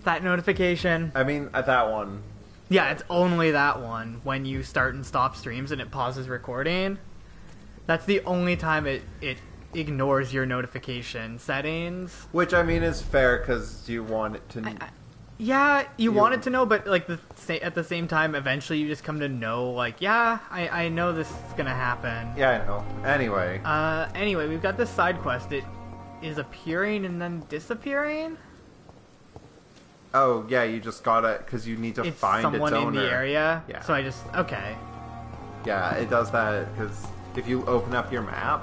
That notification. I mean, at that one. Yeah, it's only that one when you start and stop streams and it pauses recording. That's the only time it ignores your notification settings. Which, I mean, is fair because you want it to... Yeah, you want it to know, but like at the same time, eventually you just come to know, like, yeah, I know this is gonna happen. Yeah, I know. Anyway. Anyway, we've got this side quest. It is appearing and then disappearing. Oh, yeah, you just gotta, because you need to find someone its owner. in the area. Yeah. So I just, okay. Yeah, it does that, because if you open up your map,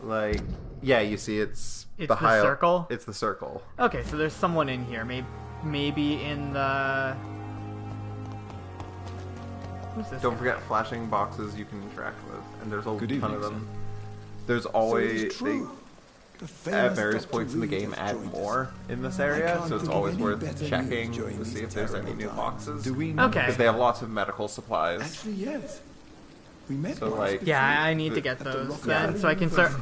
like, yeah, you see it's the circle? It's the circle. Okay, so there's someone in here. Maybe in the... What's this? Don't forget flashing boxes you can interact with, and there's a ton of them. Sir. There's always... So at various points in the game add more in this area, so it's always worth checking to see if there's any new boxes. Okay. Because they have lots of medical supplies. Actually, yes. We met So, like... Yeah, I need to get those then, so I can start...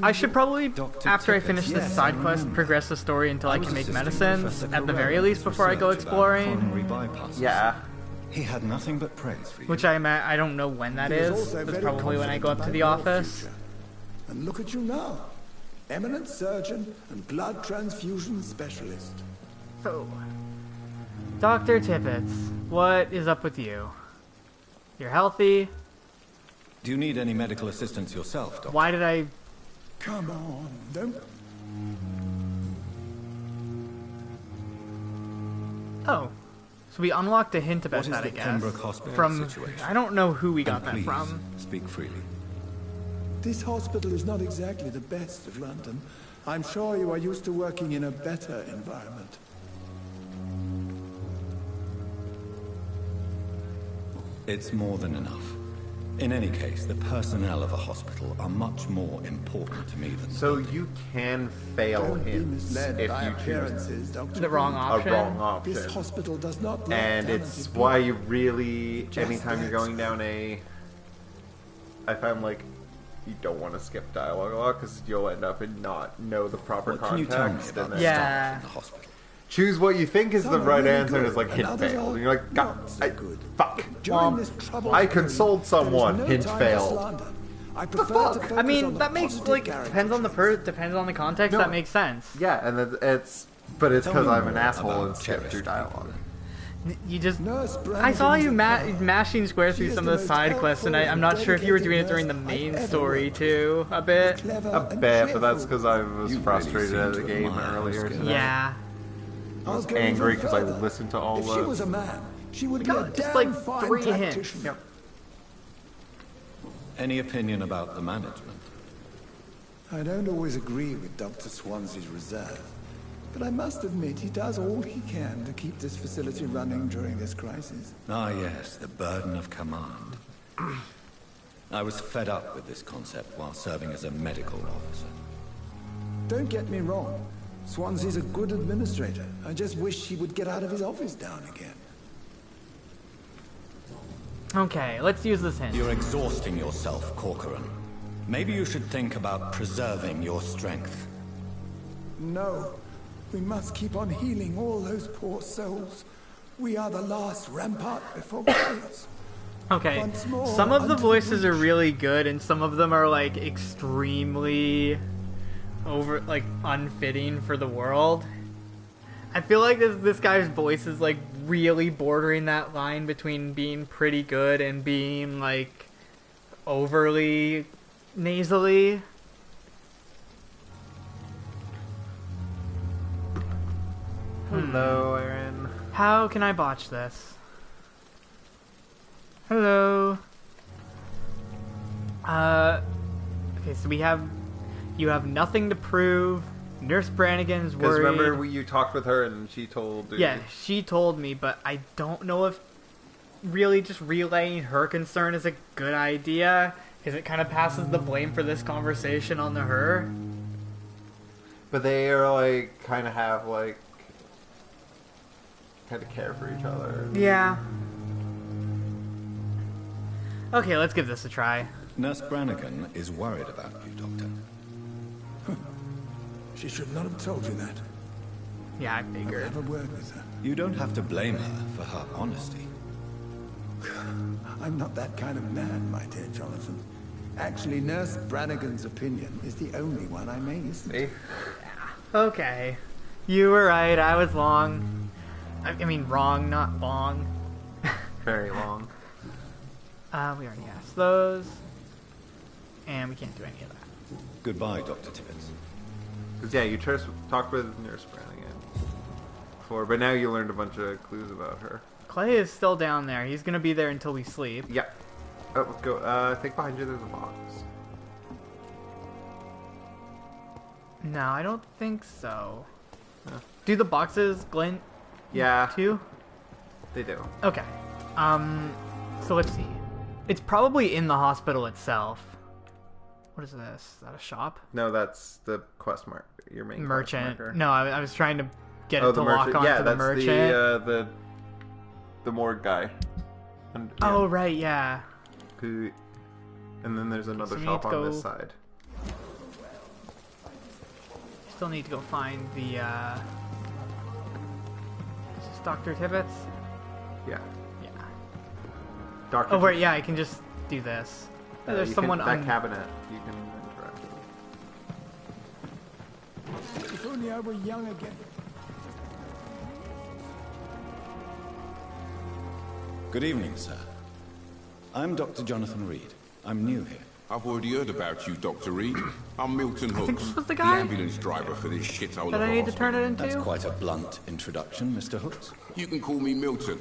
I should probably, after I finish this side quest, progress the story until I can make medicines, at the very least, before I go exploring. Yeah. He had nothing but praise for you. Which I don't know when that is. That's probably when I go up to the office. And look at you now. Eminent surgeon and blood transfusion specialist. So, Dr. Tippett, what is up with you? You're healthy? Do you need any medical assistance yourself, Doctor? Why did I... Come on, don't... Oh. So we unlocked a hint about What is that, I the guess. Pembroke Hospital From... situation? I don't know who we got And that please, from. speak freely. This hospital is not exactly the best of London. I'm sure you are used to working in a better environment. It's more than enough. In any case, the personnel of a hospital are much more important to me than... So you can fail Don't be hints misled if by you choose appearances, Dr. The wrong option? a wrong option. This hospital does not lack And talented it's people. why you really, Just anytime you're the going down a... I found, like, you don't want to skip dialogue a lot, because you'll end up and not know the proper What can you tell me context. about And the then Yeah. staff in the hospital? choose what you think is the Some are right really answer, and good, it's like, and hint others failed. are And you're like, God, not so good. fuck. During this troubled I period, consoled there is someone, no hint time for failed. slander. I prefer to I focus on mean, the that makes, positive like, character depends on the traits. depends on the context, No. that makes sense. Yeah, and it's... But it's Tell because me I'm an more asshole about and skip cherished through dialogue. You just... Nurse I saw you Brandon's a mashing squares through She is some the of the most side quests, and I'm not sure if you were doing it during the dedicated main nurse I've story ever too, a bit. clever A and bit, but that's cheerful. because I was You frustrated really at seem the to game admire her earlier skills. today. Yeah. I'll go Angry even because I further. listened to all If she was a man, she would be a got just, damn like, fine 3 hints. tactician. Yep. Any opinion about the management? I don't always agree with Dr. Swansea's reserve, but I must admit he does all he can to keep this facility running during this crisis. Ah, yes, the burden of command. I was fed up with this concept while serving as a medical officer. Don't get me wrong. Swansea's a good administrator. I just wish he would get out of his office down again. Okay, let's use this hint. You're exhausting yourself, Corcoran. Maybe you should think about preserving your strength. No. We must keep on healing all those poor souls. We are the last rampart before chaos. Okay, Once more, some of the until voices we are really good, and some of them are, like, extremely unfitting for the world. I feel like this guy's voice is, like, really bordering that line between being pretty good and being, like, overly nasally. Hello, Aaron. How can I botch this? Hello. Okay, so you have nothing to prove. Nurse Brannigan's Because worried. remember, you talked with her and she told you. Yeah, she told me, but I don't know if really just relaying her concern is a good idea, because it kind of passes the blame for this conversation onto her. But they are, like, kind of have, like, kind of care for each other. Yeah. Okay, let's give this a try. Nurse Brannigan is worried about you, Doctor. She should not have told you that. Yeah, I I'll figured. have a word with her. You don't have to blame her for her honesty. I'm not that kind of man, my dear Jonathan. Actually, Nurse Brannigan's opinion is the only one I may listen to. See? Okay. You were right, I was long. I mean, wrong, not long. Very long. We already asked those. And we can't do any of that. Goodbye, Dr. Tibbets. Because, yeah, you talked with Nurse Brannigan before, but now you learned a bunch of clues about her. Clay is still down there. He's gonna be there until we sleep. Yeah. Oh, go. I think behind you there's a box. No, I don't think so. Huh. Do the boxes glint Yeah, too? they do. Okay. So let's see. It's probably in the hospital itself. What is this? Is that a shop? No, that's the quest mark. Your main quest Merchant. marker. No, I was trying to get Oh, it to the lock merchant. onto Yeah, the that's merchant. the morgue guy. And, Oh, right, yeah. and then there's another So we shop need to on go- this side. Still need to go find the, Is this Dr. Tibbets? Yeah. Yeah. Doctor. Oh, wait, yeah, I can just do this. There's someone that cabinet. You can interact with. If only I were young again. Good evening, sir. I'm Dr. Jonathan Reed. I'm new here. I've already heard about you, Dr. Reed. I'm Milton Hooks, think this was the guy ambulance driver for this shithole that of I a need to turn hospital. it into. That's quite a blunt introduction, Mr. Hooks. You can call me Milton.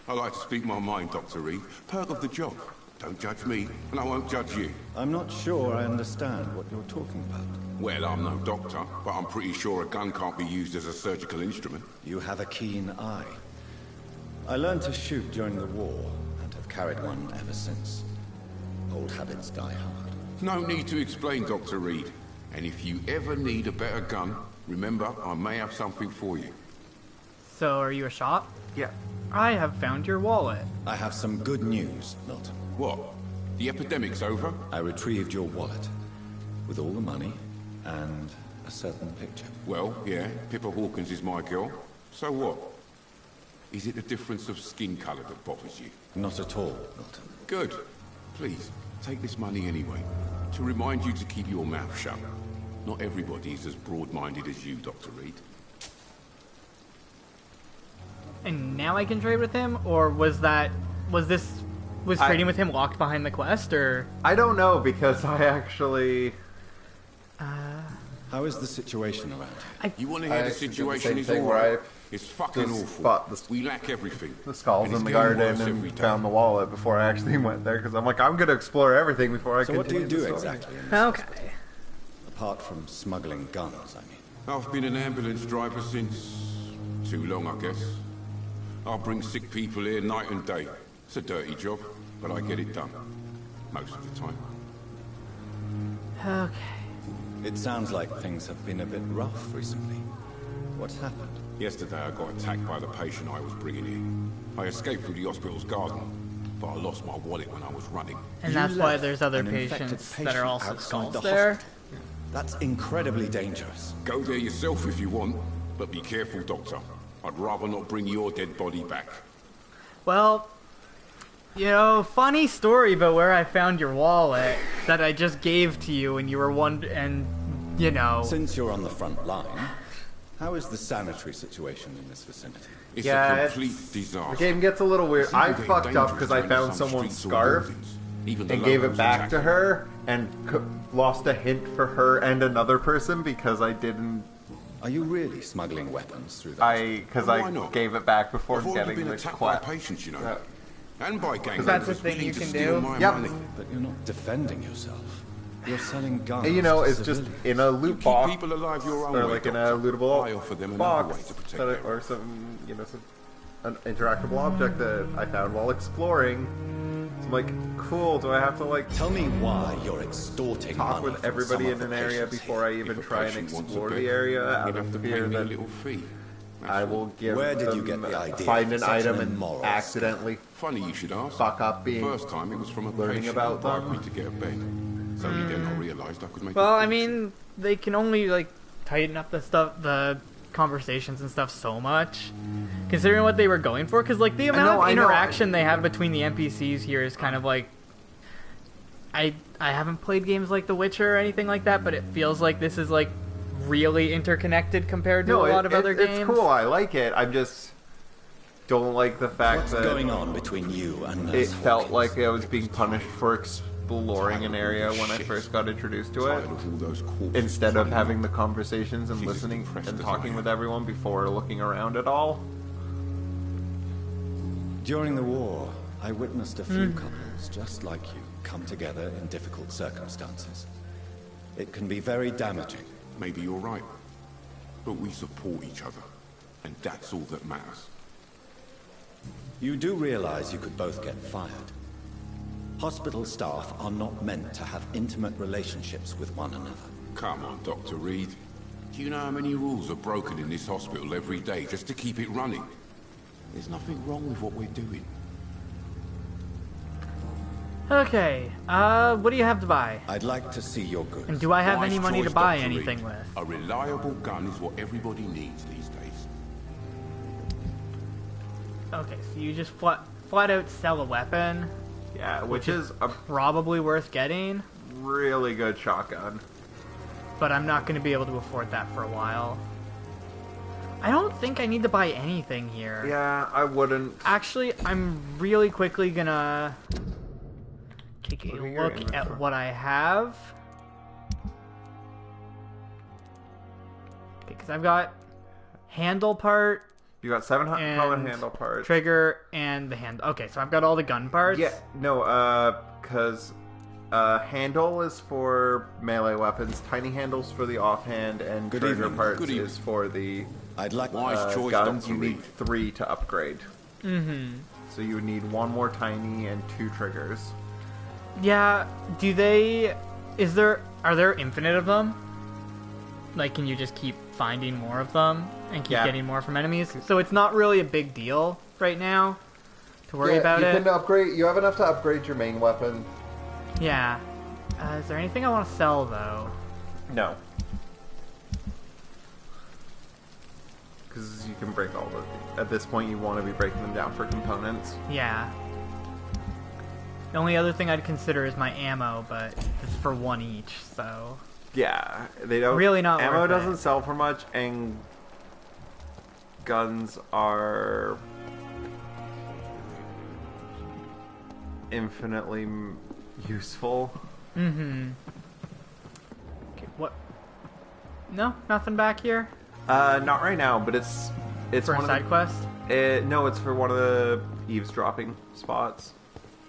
I like to speak my mind, Dr. Reed. Perk of the job. Don't judge me, and I won't judge you. I'm not sure I understand what you're talking about. Well, I'm no doctor, but I'm pretty sure a gun can't be used as a surgical instrument. You have a keen eye. I learned to shoot during the war, and have carried one ever since. Old habits die hard. No need to explain, Dr. Reed. And if you ever need a better gun, remember, I may have something for you. So, are you a shop? Yeah. I have found your wallet. I have some good news, Milton. What? The epidemic's over? I retrieved your wallet, with all the money, and a certain picture. Well, yeah, Pippa Hawkins is my girl. So what? Is it the difference of skin colour that bothers you? Not at all, Milton. Good. Please, take this money anyway. To remind you to keep your mouth shut. Not everybody is as broad-minded as you, Dr. Reed. And now I can trade with him? Or was trading with him locked behind the quest, or? I don't know because I actually. How is the situation around here? You want to hear the actually did the situation same is thing all where right? It's fucking just awful. spot the- We lack everything. The skulls And it's in the getting garden worse every and day. found the wallet before I actually went there because I'm like, I'm gonna explore everything before I So what do you continue do the story. exactly in this Okay. hospital? Apart from smuggling guns, I mean. I've been an ambulance driver since... too long, I guess. I bring sick people here night and day. It's a dirty job, but I get it done. Most of the time. Okay. It sounds like things have been a bit rough recently. What's happened? Yesterday I got attacked by the patient I was bringing in. I escaped through the hospital's garden, but I lost my wallet when I was running. And You that's why left there's other an infected patients that patient are also outside skulls the there. hospital. That's incredibly dangerous. Go there yourself if you want, but be careful, Doctor. I'd rather not bring your dead body back. Well, you know, funny story about where I found your wallet that I just gave to you and you were you know. Since you're on the front line, how is the sanitary situation in this vicinity? It's Yeah, a it's- complete disaster. The game gets a little weird. People I getting fucked up dangerous because I around found some someone's streets or scarf buildings. Even the and gave it locals back attack to them. her and lost a hint for her and another person because I didn't. Are you really smuggling weapons through that? Because Why I not? gave it back before I've already getting been the attacked by quest. patients, you know. Yeah. And by gang That's members a thing willing you to can steal do. my Yep. money. But you're not defending yourself. You're selling guns. And, you know, to it's just civilians. in a You loot keep box, people alive your own or way, like in a Doctor. lootable I offer them another box, way to protect that their or some, you know, an interactable object that I found while exploring. So I'm like, cool. Do I have to like Tell me why you're extorting talk money with from everybody some in of an the area patients before I here? even If a try and patient wants a explore bed, the area you'd out have of to pay fear me a that little fee. That's I all. will give Where did you them, get the idea find for an such item an and immoral accidentally Funny you should ask. fuck up being First time it was from a learning patient about who bribed them. me to get a bed. It's only then I realised I could make Well, a I fortune. mean, they can only, like, tighten up the stuff, the conversations and stuff so much, considering what they were going for. Because like the amount of interaction they have between the NPCs here is kind of like, I haven't played games like The Witcher or anything like that, but it feels like this is like really interconnected compared to a lot of other games. It's cool. I like it. I just don't like the fact What's that going on between you and it Nurse felt Hawkins? like I was being punished for exploring an area when I first got introduced to it, Tired of all those corpses instead of running having the conversations and She's as listening depressed and as talking I with am. everyone before looking around at all. During the war, I witnessed a few couples just like you come together in difficult circumstances. It can be very damaging. Maybe you're right. But we support each other. And that's all that matters. You do realize you could both get fired. Hospital staff are not meant to have intimate relationships with one another. Come on, Dr. Reed. Do you know how many rules are broken in this hospital every day just to keep it running? There's nothing wrong with what we're doing. Okay, what do you have to buy? I'd like to see your goods. And do I have Wise any money to choice, buy Dr. anything Reed. with? A reliable gun is what everybody needs these days. Okay, so you just flat out sell a weapon, Yeah, which is a probably worth getting, really good shotgun. but I'm not going to be able to afford that for a while. I don't think I need to buy anything here. Yeah, I wouldn't. Actually, I'm really quickly gonna take a Look at your look inventory. at what I have. Because I've got handle part, You got 700 pellet and handle parts. trigger, and the hand. Okay, so I've got all the gun parts. Yeah, no, because handle is for melee weapons, tiny handles for the offhand, and Good trigger evening. parts Good evening. is for the I'd like Wise choice, guns. Dr. You need Reed. 3 to upgrade. Mm-hmm. So you would need 1 more tiny and 2 triggers. Yeah. Are there infinite of them? Like, can you just keep finding more of them and keep Yeah. getting more from enemies? So it's not really a big deal right now to worry about you it. can upgrade. You have enough to upgrade your main weapon. Yeah. Is there anything I want to sell, though? No. Because you can break all the... At this point, you want to be breaking them down for components. Yeah. The only other thing I'd consider is my ammo, but it's for 1 each, so... Yeah, they don't... Really not Ammo worth doesn't it. sell for much, and guns are... infinitely useful. Mm-hmm. Okay, what? No? Nothing back here? Not right now, but it's For a one side of quest? the, no, it's for one of the eavesdropping spots.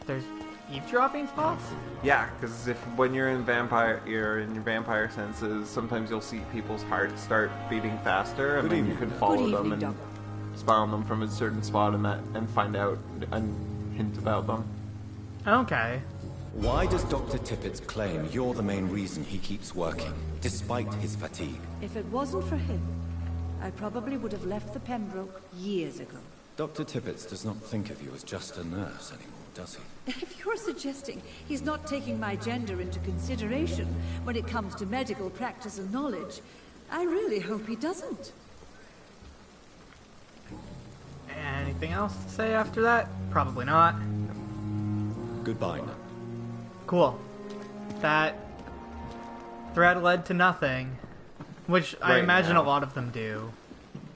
There's eavesdropping spots? Yeah, because when you're in your vampire senses, sometimes you'll see people's hearts start beating faster, and Good then you evening. can follow Good them evening, and spy on them from a certain spot and find out and hint about them. Okay. Why does Dr. Tippett's claim you're the main reason he keeps working, despite his fatigue? If it wasn't for him, I probably would have left the Pembroke years ago. Dr. Tippett does not think of you as just a nurse anymore, does he? If you're suggesting he's not taking my gender into consideration when it comes to medical practice and knowledge, I really hope he doesn't. Anything else to say after that? Probably not. Goodbye now. Cool. That thread led to nothing. Which I Right imagine now. a lot of them do.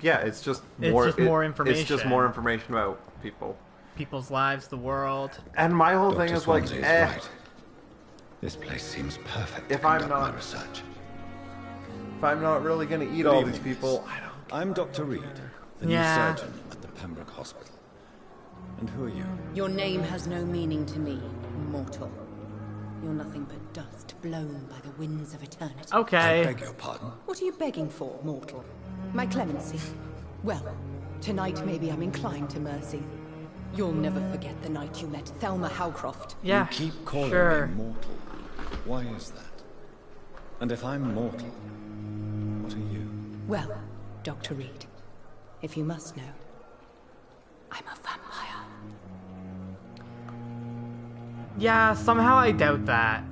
Yeah, it's just It's more. just more It's just information. more information about people. People's lives, the world. And my whole thing is like, This place seems perfect If I'm not- research. if I'm not really gonna eat Good all evening, these people, miss. I don't. I'm Dr. Reed, the Yeah. new surgeon at the Pembroke Hospital. And who are you? Your name has no meaning to me, mortal. You're nothing but dust blown by the winds of eternity. I Okay. beg your pardon. What are you begging for, mortal? My clemency? Well, tonight maybe I'm inclined to mercy. You'll never forget the night you met Thelma Howcroft. Yeah. You keep calling sure. me mortal. Why is that? And if I'm mortal, what are you? Well, Dr. Reed, if you must know, I'm a vampire. Yeah, somehow I doubt that.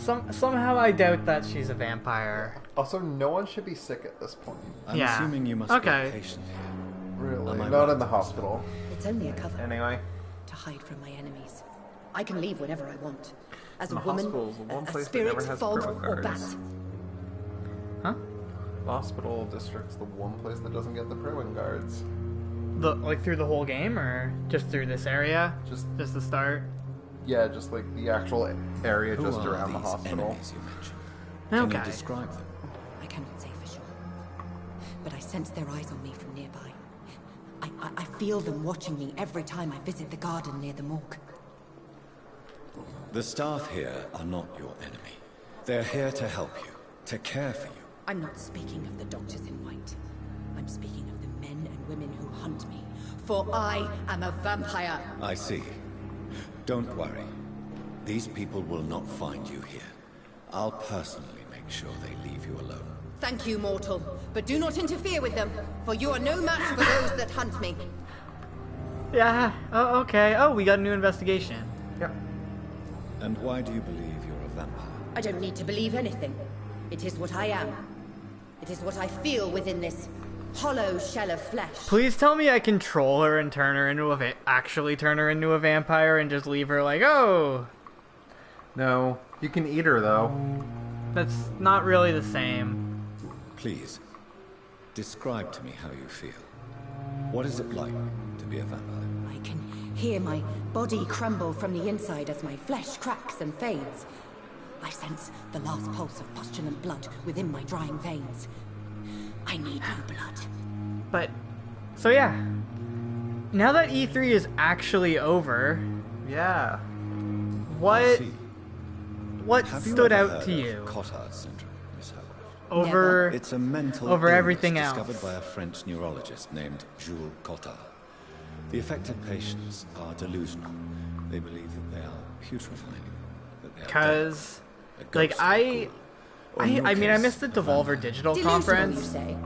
Somehow I doubt that she's a vampire. Also, no one should be sick at this point. I'm Yeah. assuming you must Okay. be a patient here. Really, Am I not right? in the hospital. It's only a cover Anyway, to hide from my enemies. I can leave whenever I want. As a The woman, hospital's the one a place that spirit, never has fog, criminal or bat. guards. Huh? The hospital district's the one place that doesn't get the Pruin guards. Like through the whole game, or just through this area? Just the start? Yeah, just like the actual area Who just are around the these hospital. enemies you mentioned? Can Okay. you describe them? I cannot say for sure. But I sense their eyes on me from nearby. I feel them watching me every time I visit the garden near the morgue. The staff here are not your enemy. They're here to help you, to care for you. I'm not speaking of the doctors in white. I'm speaking of the men and women who hunt me. For I am a vampire. I see. Don't worry. These people will not find you here. I'll personally make sure they leave you alone. Thank you, mortal. But do not interfere with them, for you are no match for those that hunt me. Yeah. Oh, okay. Oh, we got a new investigation. Yep. And why do you believe you're a vampire? I don't need to believe anything. It is what I am. It is what I feel within this hollow shell of flesh. Please tell me I control her and turn her into actually turn her into a vampire and just leave her like, oh. No, you can eat her though. That's not really the same. Please, describe to me how you feel. What is it like to be a vampire? I can hear my body crumble from the inside as my flesh cracks and fades. I sense the last pulse of postulant blood within my drying veins. I need new blood. But, so yeah. Now that E3 is actually over, Yeah. I what see. what Have you stood ever out heard to of you Cotard syndrome, Miss Howcroft? over It's a mental over illness everything else? discovered by a French neurologist named Jules Cotard. The affected patients are delusional. They believe that they are putrefying, that they are dead. Because, A like, ghost in a pool. Or in your I mean, I case, missed the a Devolver vampire. Digital Delusional, you Conference, say?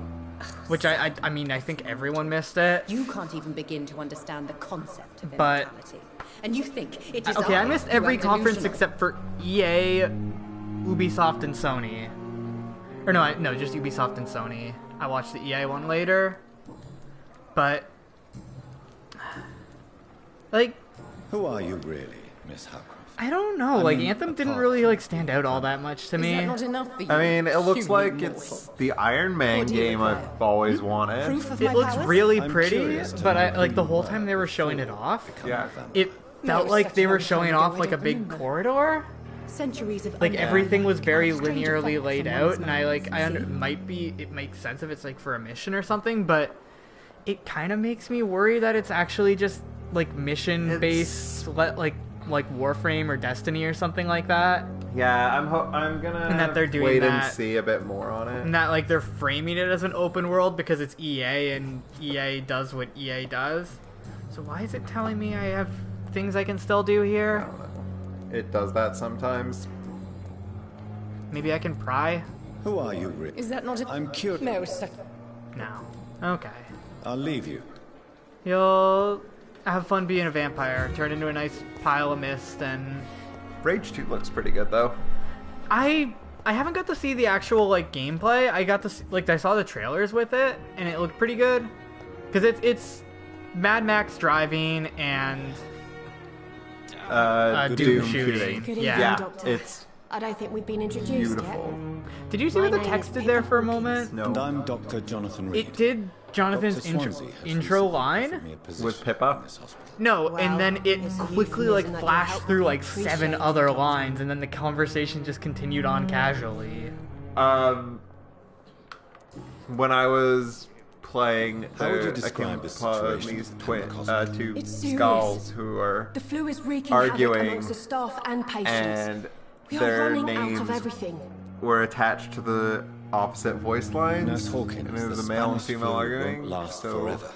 which I mean, I think everyone missed it. You can't even begin to understand the concept of But- immortality. And you think it is Okay, I missed who every am conference delusional. except for EA, Ubisoft, and Sony. Or no, just Ubisoft and Sony. I watched the EA one later. But, like, Who are you really, Miss Howcroft? I don't know. I Like, mean, Anthem didn't apart really, from like, stand out all that much to Is me. that not enough for you? I mean, it looks human like mortal? it's the Iron Man Or do you game require I've always wanted. Proof of It my looks powers? really I'm pretty, curious to but know like who the you whole were time they were showing it before off, becoming Yeah. a vampire. it felt it's like such they a were long showing time ago, off I like a don't big remember. corridor. Centuries of Like unknown everything was light very cast strange linearly effects laid on out, one's and I mind, it makes sense if it's like for a mission or something, but it kind of makes me worry that it's actually just like mission based, like Warframe or Destiny or something like that, Yeah, I'm gonna And that they're doing wait and that. see a bit more on it. and that like they're framing it as an open world because it's EA and EA does what EA does. So why is it telling me I have things I can still do I here? don't know. It does that sometimes. Maybe I can pry? Who are you really? Is that not a... I'm curious. No, sir. No. Okay. I'll leave you. You'll have fun being a vampire. Turn into a nice pile of mist, and Rage 2 looks pretty good though. I haven't got to see the actual like gameplay. I got to see, I saw the trailers with it, and it looked pretty good. Because it's Mad Max driving and Doom shooting. Good evening, Yeah. Doctor. It's I don't think we've been introduced beautiful. Did you see what the My name text is did there for a Pippa moment? No, And I'm Dr. Jonathan Reed. It did Jonathan's Dr. intro, Swansea has intro recently line. offered me a position With Pippa? in this hospital. No, Well, and then it it's a quickly like euphemism that your flashed help through would be like 7 appreciated, other Doctor. lines, and then the conversation just continued on casually. When I was playing, How would you I describe came the upon situation these in twin, Pembroke Hospital? two It's serious. skulls who are, The flu is wreaking Arguing, havoc amongst the staff and patients. and we are their running names out of everything. were attached to the opposite voice lines. Nurse Hawkins, and it was the a male and Spanish female flu arguing. won't last So forever.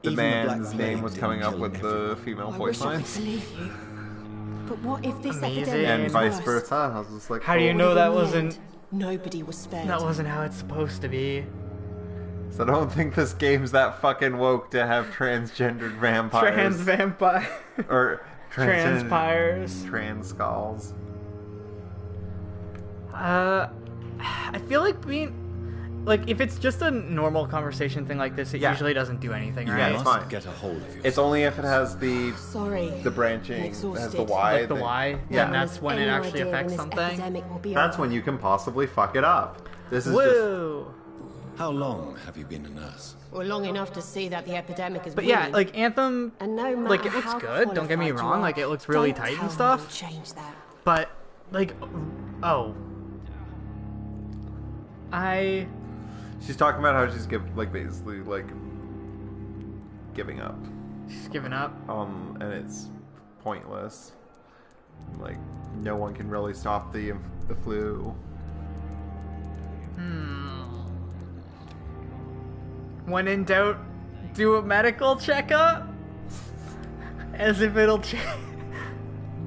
the Even the Black man's name Plague was didn't coming up kill with the everyone. female I voice wish I could lines, believe you. But what if this Amazing. epidemic And and is vice worse? versa. I was just like, How do you oh. know What if that in the wasn't end, nobody was spared? that wasn't how it's supposed to be? So I don't think this game's that fucking woke to have transgendered vampires. Trans vampire. or Transpires. trans skulls. I feel like if it's just a normal conversation thing like this, it usually doesn't do anything, Yeah, right? it's Must fine. get a hold of yourself. It's only if it has the Sorry. branching, I'm it has the exhausted. Y. Like the Y? Yeah. And that's when it actually affects something? That's when you can possibly fuck it up. This is just... Whoa! How long have you been a nurse? Well, long enough to see that the epidemic is But yeah, winning. like Anthem, And no matter like it looks how good, don't get me qualified you wrong, are, like it looks really don't tight tell and me stuff, you'll change that. but like, oh. She's talking about how she's basically giving up. She's giving up. And it's pointless. Like, no one can really stop the flu. When in doubt, do a medical checkup? As if it'll change.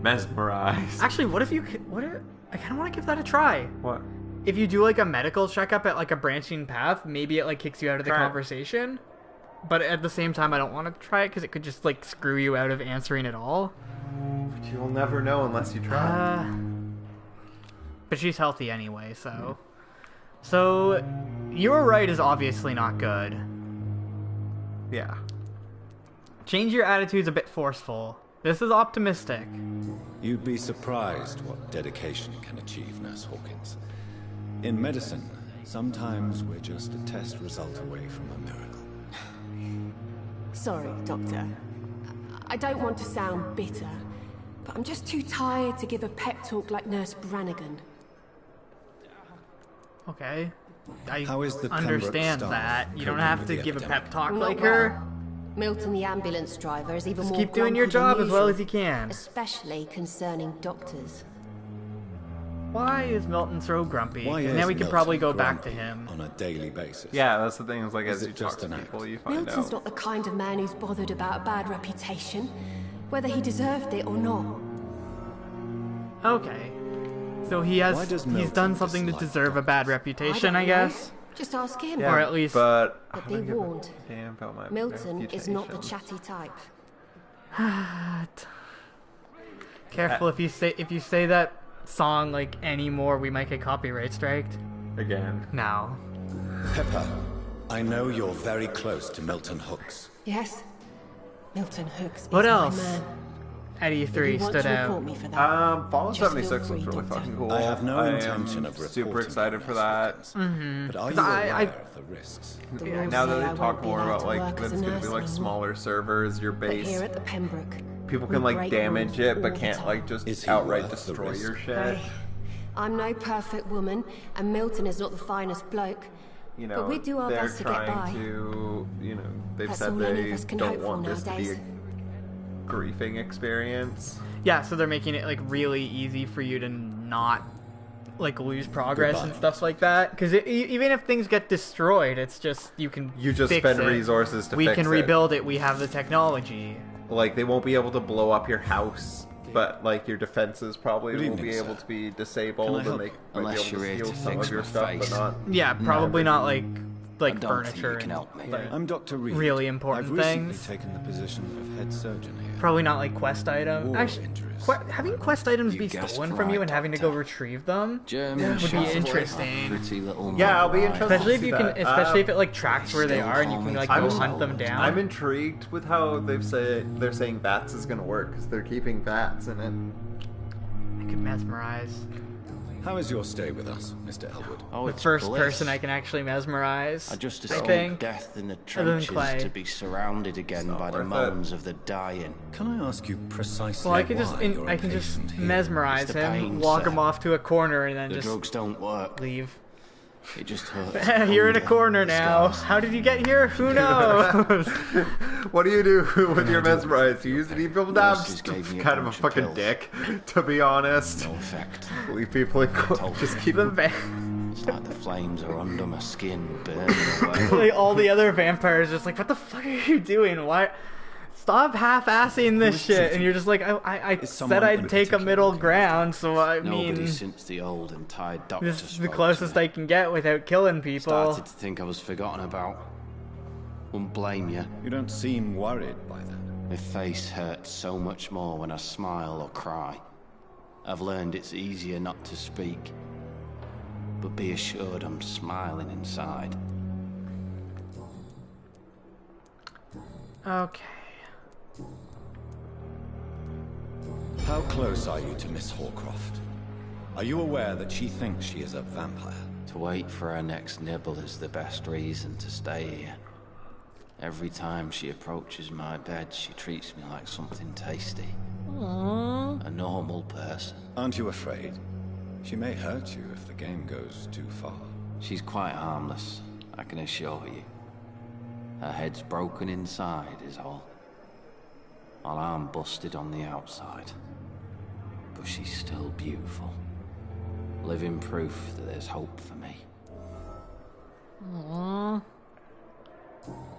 Mesmerized. Actually, what if I kind of want to give that a try. What? If you do like a medical checkup at like a branching path, maybe it like kicks you out of the Try it. conversation. But at the same time, I don't want to try it because it could just like screw you out of answering at all. But you'll never know unless you try. But she's healthy anyway, so. So, you were right is obviously not good. Yeah. Change your attitude's a bit forceful. This is optimistic. You'd be surprised what dedication can achieve, Nurse Hawkins. In medicine, sometimes we're just a test result away from a miracle. Sorry, Doctor. I don't want to sound bitter, but I'm just too tired to give a pep talk like Nurse Brannigan. Okay. I How is the understand Pembroke that. staff You don't coping have with to the give a epidemic? pep talk Not like well. her. Milton, the ambulance driver, is even Just more keep doing your grumpy than job as well usual, as you can. especially concerning doctors. Why is Milton so grumpy? Why 'Cause is now we can Milton probably go back to grumpy him. on a daily basis? Yeah, that's the thing. Is like Is as it you talk just to an people, act? you find Milton's out. not the kind of man who's bothered about a bad reputation, whether he deserved it or not. Okay. So Why does he's Milton done something to dislike deserve a bad reputation, don't I know. guess. Just ask him. Or at least But But be warned, damn about my Milton is not the reputation. chatty type. careful if you say that song like anymore, we might get copyright striked. Again. No. Pepper, I know you're very close to Milton Hooks. Yes, Milton Hooks What is else? my man. Out of you If three you want stood to out. report me for that. Fallen Just feel 76 free, looks really Doctor. fucking cool. I have no I intention am of reporting. super excited for that. But are you 'Cause I- aware I- of the risks? The Yeah, rules now say that I they won't talk be more allowed about to like work that as it's a gonna be nurse like anymore. smaller servers, your But base. here at the Pembroke, People we can like break damage rules it, all but the can't time. like just Is he outright worth the destroy risk? your shit. Hey, I'm no perfect woman, and Milton is not the finest bloke. You know, But we do our they're best to get by. trying to, you know, they've That's said all any of they us can don't hope for want this to be nowadays. a griefing experience. Yeah, so they're making it like really easy for you to not like lose progress and Goodbye. stuff like that. Because even if things get destroyed, it's just you can You just fix spend it. resources to we fix can it. rebuild it. We have the technology. Like, they won't be able to blow up your house, but like your defenses probably Good will evening, be sir. able to be Can I disabled and help? they might be Unless able you're to here steal to some fix of your my stuff, face. but not. Yeah, probably not like I don't think furniture you can and help me. like, I'm Dr. Reed. really important I've recently things. taken the position of head surgeon here. probably not like quest items. War Actually, injuries. having quest items You be guessed stolen from you right, and having to go Doctor. retrieve them German would be Shepherd, interesting. Pretty little Yeah, I'll be mother, interested. Especially if see you can, that. especially if it like tracks where they still are and you call can me like I'm go just- hunt them down. I'm intrigued with how they're saying bats is gonna work because they're keeping bats in it. I could mesmerize. How is your stay with us, Mr. Elwood? Oh, The it's first bliss. person I can actually mesmerize. I just I escaped think. death in the Other than trenches Clay. to be surrounded again by the worth it. moans of the dying. Can I ask you precisely Well, I could just why you're a I can just patient here? mesmerize It's the him, pain, walk sir. him off to a corner, and then The just drugs don't work. leave. It just hurts. You're in a Hunger, corner now. disguise. How did you get here? Who knows? What do you do with your mesmerize? You use it to keep people down? Nurses gave me a Kind of a bunch of fucking pills. dick, to be honest. No effect. Leave people in told just you. keep the them. va- It's like the flames are under my skin, burning away. like, all the other vampires just like, what the fuck are you doing? Why? Stop half-assing this shit. And you're just like, I Is said someone I'd in take a particular middle looking ground, so I Nobody mean, since the old and tired doctor this is the spoke to closest me. I can get without killing people. Started to think I was forgotten about. Wouldn't blame you. You don't seem worried by that. My face hurts so much more when I smile or cry. I've learned it's easier not to speak. but be assured I'm smiling inside. Okay. How close are you to Miss Horcroft? Are you aware that she thinks she is a vampire? To wait for her next nibble is the best reason to stay here. Every time she approaches my bed, she treats me like something tasty. Aww. A normal person. Aren't you afraid? She may hurt you if the game goes too far. She's quite harmless, I can assure you. Her head's broken inside is all. While I'm busted on the outside. But she's still beautiful. Living proof that there's hope for me. Aww.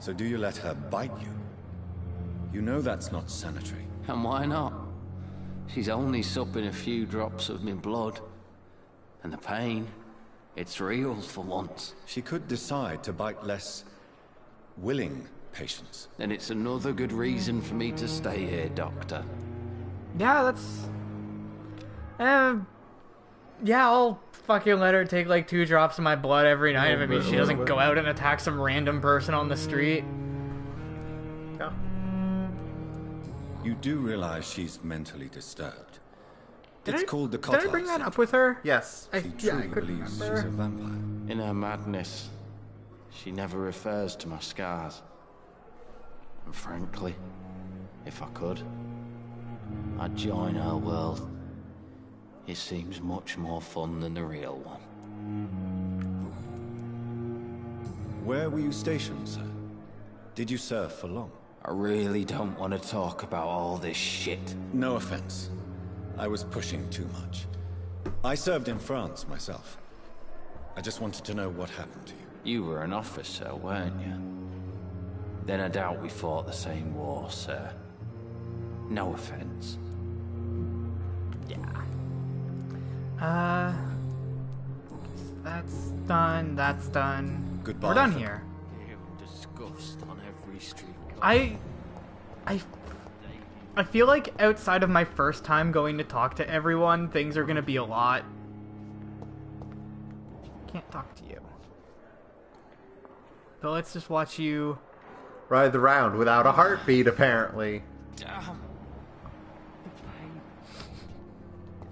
So do you let her bite you? You know that's not sanitary. And why not? She's only supping a few drops of my blood. And the pain, it's real for once. She could decide to bite less willing patients. Then it's another good reason for me to stay here, Doctor. Yeah, that's... yeah, I'll fucking let her take like 2 drops of my blood every night if it means she doesn't go out and attack some random person on the street. Yeah. You do realize she's mentally disturbed. It's I- called the Did I Cotard bring that syndrome. up with her? Yes. I, She yeah, I truly couldn't believes remember. she's a vampire. In her madness, she never refers to my scars. And frankly, if I could, I'd join her world. It seems much more fun than the real one. Where were you stationed, sir? Did you serve for long? I really don't want to talk about all this shit. No offense. I was pushing too much. I served in France myself. I just wanted to know what happened to you. You were an officer, weren't you? Then I doubt we fought the same war, sir. No offense. That's done. That's done. Goodbye. We're done for- here. Disgust on every street. I feel like outside of my first time going to talk to everyone, things are gonna be a lot. Can't talk to you. So let's just watch you. Ride the round without a heartbeat, apparently. Damn.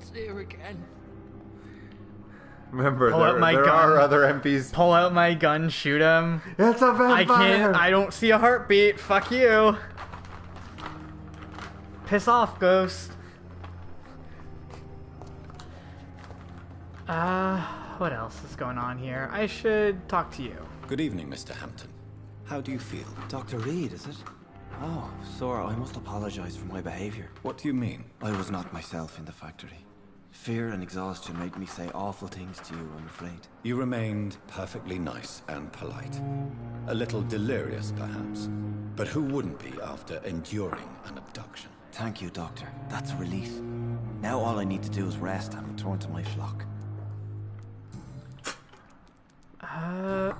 It's here again. Remember, Pull out my there gun. are other MPs. Pull out my gun, shoot him. It's a vampire! I can't. I don't see a heartbeat. Fuck you. Piss off, ghost. What else is going on here? I should talk to you. Good evening, Mr. Hampton. How do you feel? Dr. Reed, is it? Oh, Sora, I must apologize for my behavior. What do you mean? I was not myself in the factory. Fear and exhaustion made me say awful things to you, I'm afraid. You remained perfectly nice and polite. A little delirious, perhaps. But who wouldn't be after enduring an abduction? Thank you, Doctor. That's a relief. Now all I need to do is rest and return to my flock.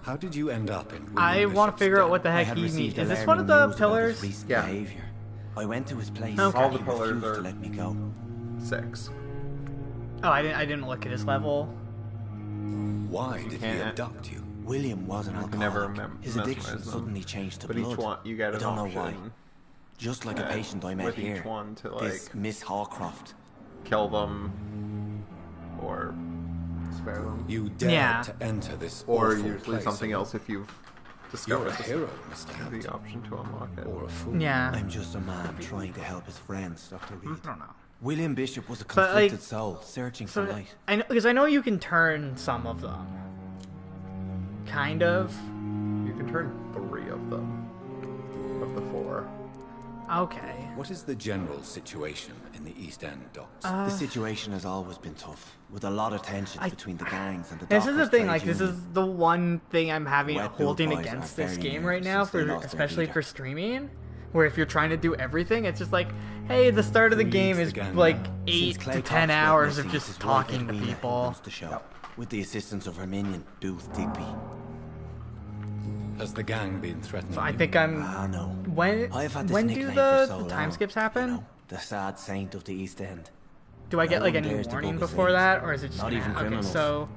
How did you end up in William I want to Bishop's figure out den? what the I heck had he received means. Is this alarming one of the news about his pillars? recent Yeah. behavior. I went to his place. Okay. All the He pillars refused are- to let me go. 6. Oh, I didn't look at his level. Why did he can't- abduct you? William was an I alcoholic. can never His memorize addiction them. suddenly changed to But blood. each one, you get I an don't know option. why. Just like a patient I met with here. each one to, This like, Miss Hawcroft. kill them or spare them. You dared Yeah. to enter this Or awful usually place something alone. else if you've You're discovered a hero, Mr. the Hampton. option to unlock it. Or a fool. Yeah. I'm just a man trying to help his friends, Dr. Reed. I don't know. William Bishop was a But, like, conflicted soul, searching So for light. I know because I know you can turn some of them. Kind of. You can turn 3 of them. Of the 4. Okay. What is the general situation in the East End docks? The situation has always been tough, with a lot of tension between the gangs and the This is the Dockers thing, trade like, this is union. the one thing I'm having Wet Bill holding boys against are this very game right nervous now, since they for lost their especially leader. for streaming, where if you're trying to do everything, it's just like, hey, the start of the Who game leads is the gang like now? 8 Since Clay to 10 Cox went hours of missing, just his wife talking to Edwina people. runs the show, with the assistance of her minion, Booth Digby. Has the gang been threatening So I you? think I'm. Ah, no. When I've had this when do nickname the for so time long, skips happen? You know, the sad saint of the East End. Do I get no like one any dares to warning bug his before legs. that, or is it just Not an even okay? criminals. So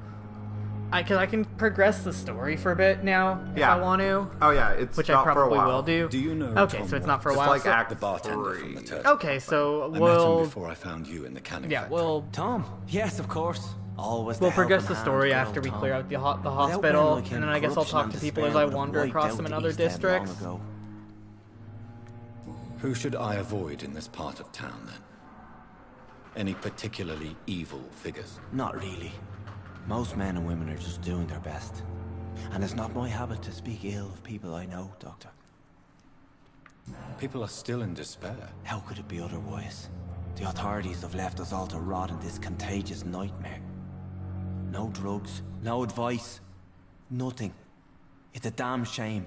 because I can progress the story for a bit now if Yeah. I want to. Oh yeah, it's Which not I for a probably while. will do. Do you know Okay, Tom so it's not for a It's while. like so- Act the bartender 3. from the Turtle? Okay, so I met him we'll before I found you in the canning yeah factory. we'll Tom? Yes, of course. Always we'll the progress helping the story hand, after good we old clear Tom. out the Without hospital, men like him, and then I guess I'll corruption talk and to people despair as I would have wander wiped across out them in the other East End long districts. ago. Who should I avoid in this part of town, then? Any particularly evil figures? Not really. Most men and women are just doing their best. And it's not my habit to speak ill of people I know, Doctor. People are still in despair. How could it be otherwise? The authorities have left us all to rot in this contagious nightmare. No drugs, no advice, nothing. It's a damn shame.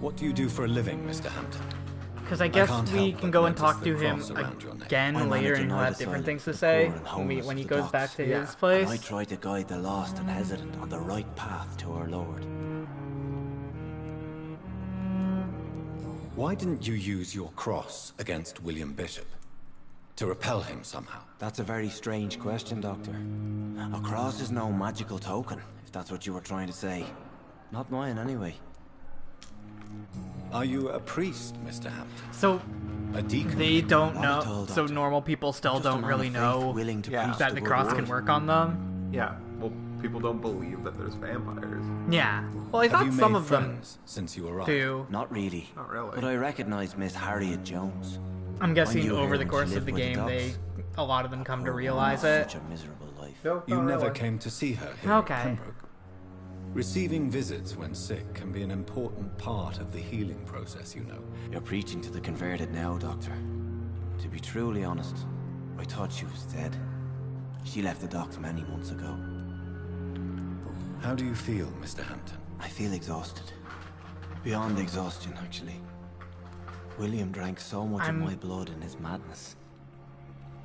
What do you do for a living, Mr. Hampton? Because I guess can't we help can but go and notice talk the to him cross around your neck. again I later, manage and he'll an have oversight different things for to the poor say and when homeless he of goes the back docks. to Yeah. his And place. I try to guide the lost and hesitant on the right path to our Lord. Why didn't you use your cross against William Bishop? To repel him somehow? That's a very strange question, Doctor. A cross is no magical token, if that's what you were trying to say. Not mine, anyway. Are you a priest, Mr. Hampton? So A deacon? they don't Not at know. all, So Doctor. normal people still Just a don't man really of faith, know willing to Yeah. preach that the the good cross word. can work on them. Yeah, well, people don't believe that there's vampires. Yeah. Well, I Have thought you some made of them friends since you arrived? do. Not really. Not really. But I recognize Miss Harriet Jones. I'm guessing knew her over the when she course of lived the by the game, docks. a lot of them come to Poor realize woman, it. Such a miserable life. Nope, You not never really. came to see her here Okay. in Pembroke. Receiving visits when sick can be an important part of the healing process, you know. You're preaching to the converted now, Doctor. To be truly honest, I thought she was dead. She left the docks many months ago. How do you feel, Mr. Hampton? I feel exhausted. Beyond exhaustion, actually. William drank so much of my blood in his madness.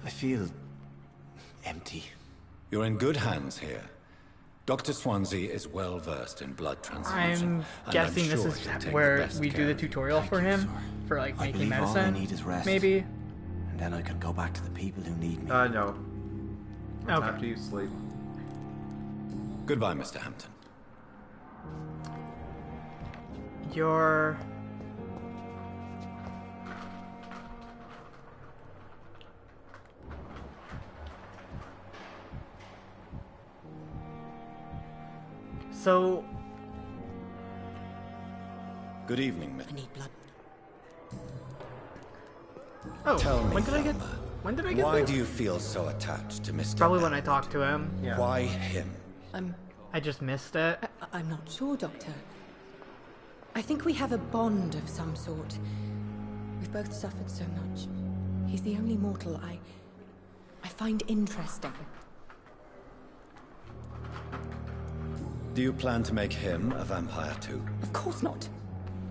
I feel empty. You're in good hands here. Dr. Swansea is well versed in blood transfusion. I'm guessing this sure is he'll take the where best we do care the of you. tutorial Thank for you, him, sir. for like I making believe all I medicine. need is rest. Maybe. And then I can go back to the people who need me. No. Okay. After you sleep. Goodbye, Mr. Hampton. You're... So, Good evening, Miss. I need blood. oh, Tell me, when did I get? Velma, When did I get why this? do you feel so attached to Mr. Probably when I Elwood? talked to him. Yeah. Why him? I just missed it. I'm not sure, Doctor. I think we have a bond of some sort. We've both suffered so much. He's the only mortal I find interesting. Do you plan to make him a vampire too? Of course not.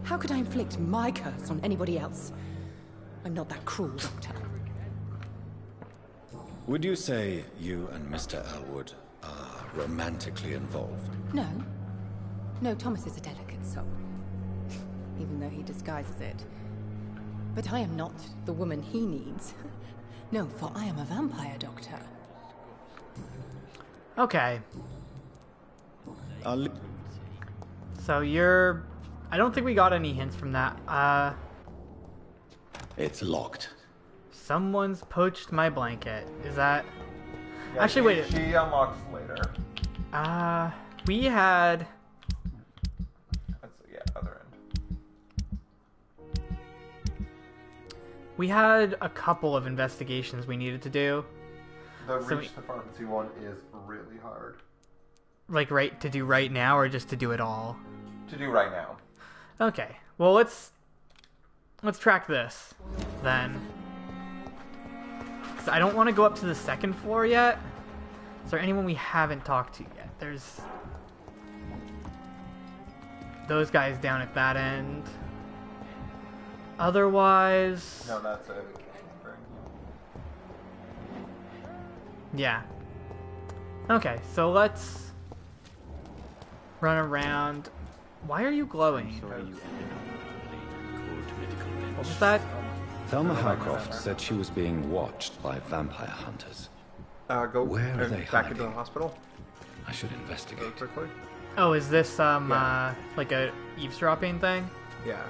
How could I inflict my curse on anybody else? I'm not that cruel, Doctor. Would you say you and Mr. Elwood are romantically involved? No. No, Thomas is a delicate soul. Even though he disguises it. But I am not the woman he needs. No, for I am a vampire, Doctor. Okay, I'll so you're... I don't think we got any hints from that. It's locked. Someone's poached my blanket. Is that... Yeah, Actually, wait. She unlocks later. We had... That's other end. We had a couple of investigations we needed to do. The So reach the pharmacy one is really hard Like, to do right now, or just to do it all? to do right now. Okay. Well, let's track this, then. 'Cause I don't want to go up to the second floor yet. Is there anyone we haven't talked to yet? There's... those guys down at that end. Otherwise... No, that's it. Yeah. Okay, so let's run around. Why are you glowing? What was that? Thelma Harcroft said she was being watched by vampire hunters. Go Where are they back into the hiding? hospital. I should Go investigate. quickly. Oh, is this Yeah. like a eavesdropping thing? Yeah.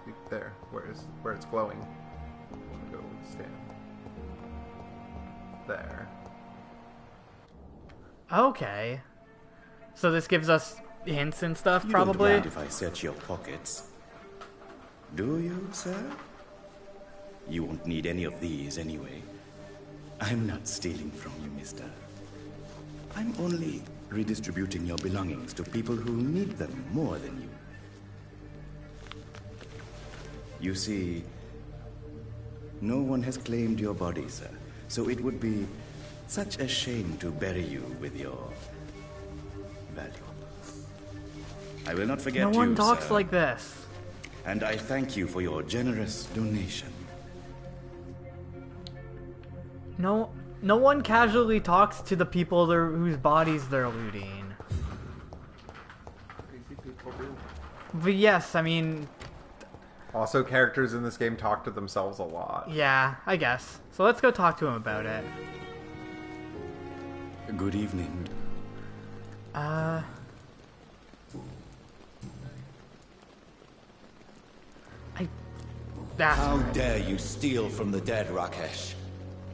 See, there, where it's glowing. Go stand. There. Okay. So this gives us hints and stuff, You probably. don't mind if I search your pockets. Do you, sir? You won't need any of these anyway. I'm not stealing from you, mister. I'm only redistributing your belongings to people who need them more than you. You see, no one has claimed your body, sir. So it would be such a shame to bury you with your valuables. I will not forget No you, one talks sir. like this. And I thank you for your generous donation. No one casually talks to the people whose bodies they're looting. Crazy people do. But yes, I mean, Also, characters in this game talk to themselves a lot. yeah, I guess. So let's go talk to him about it. Good evening. How dare you steal from the dead, Rakesh?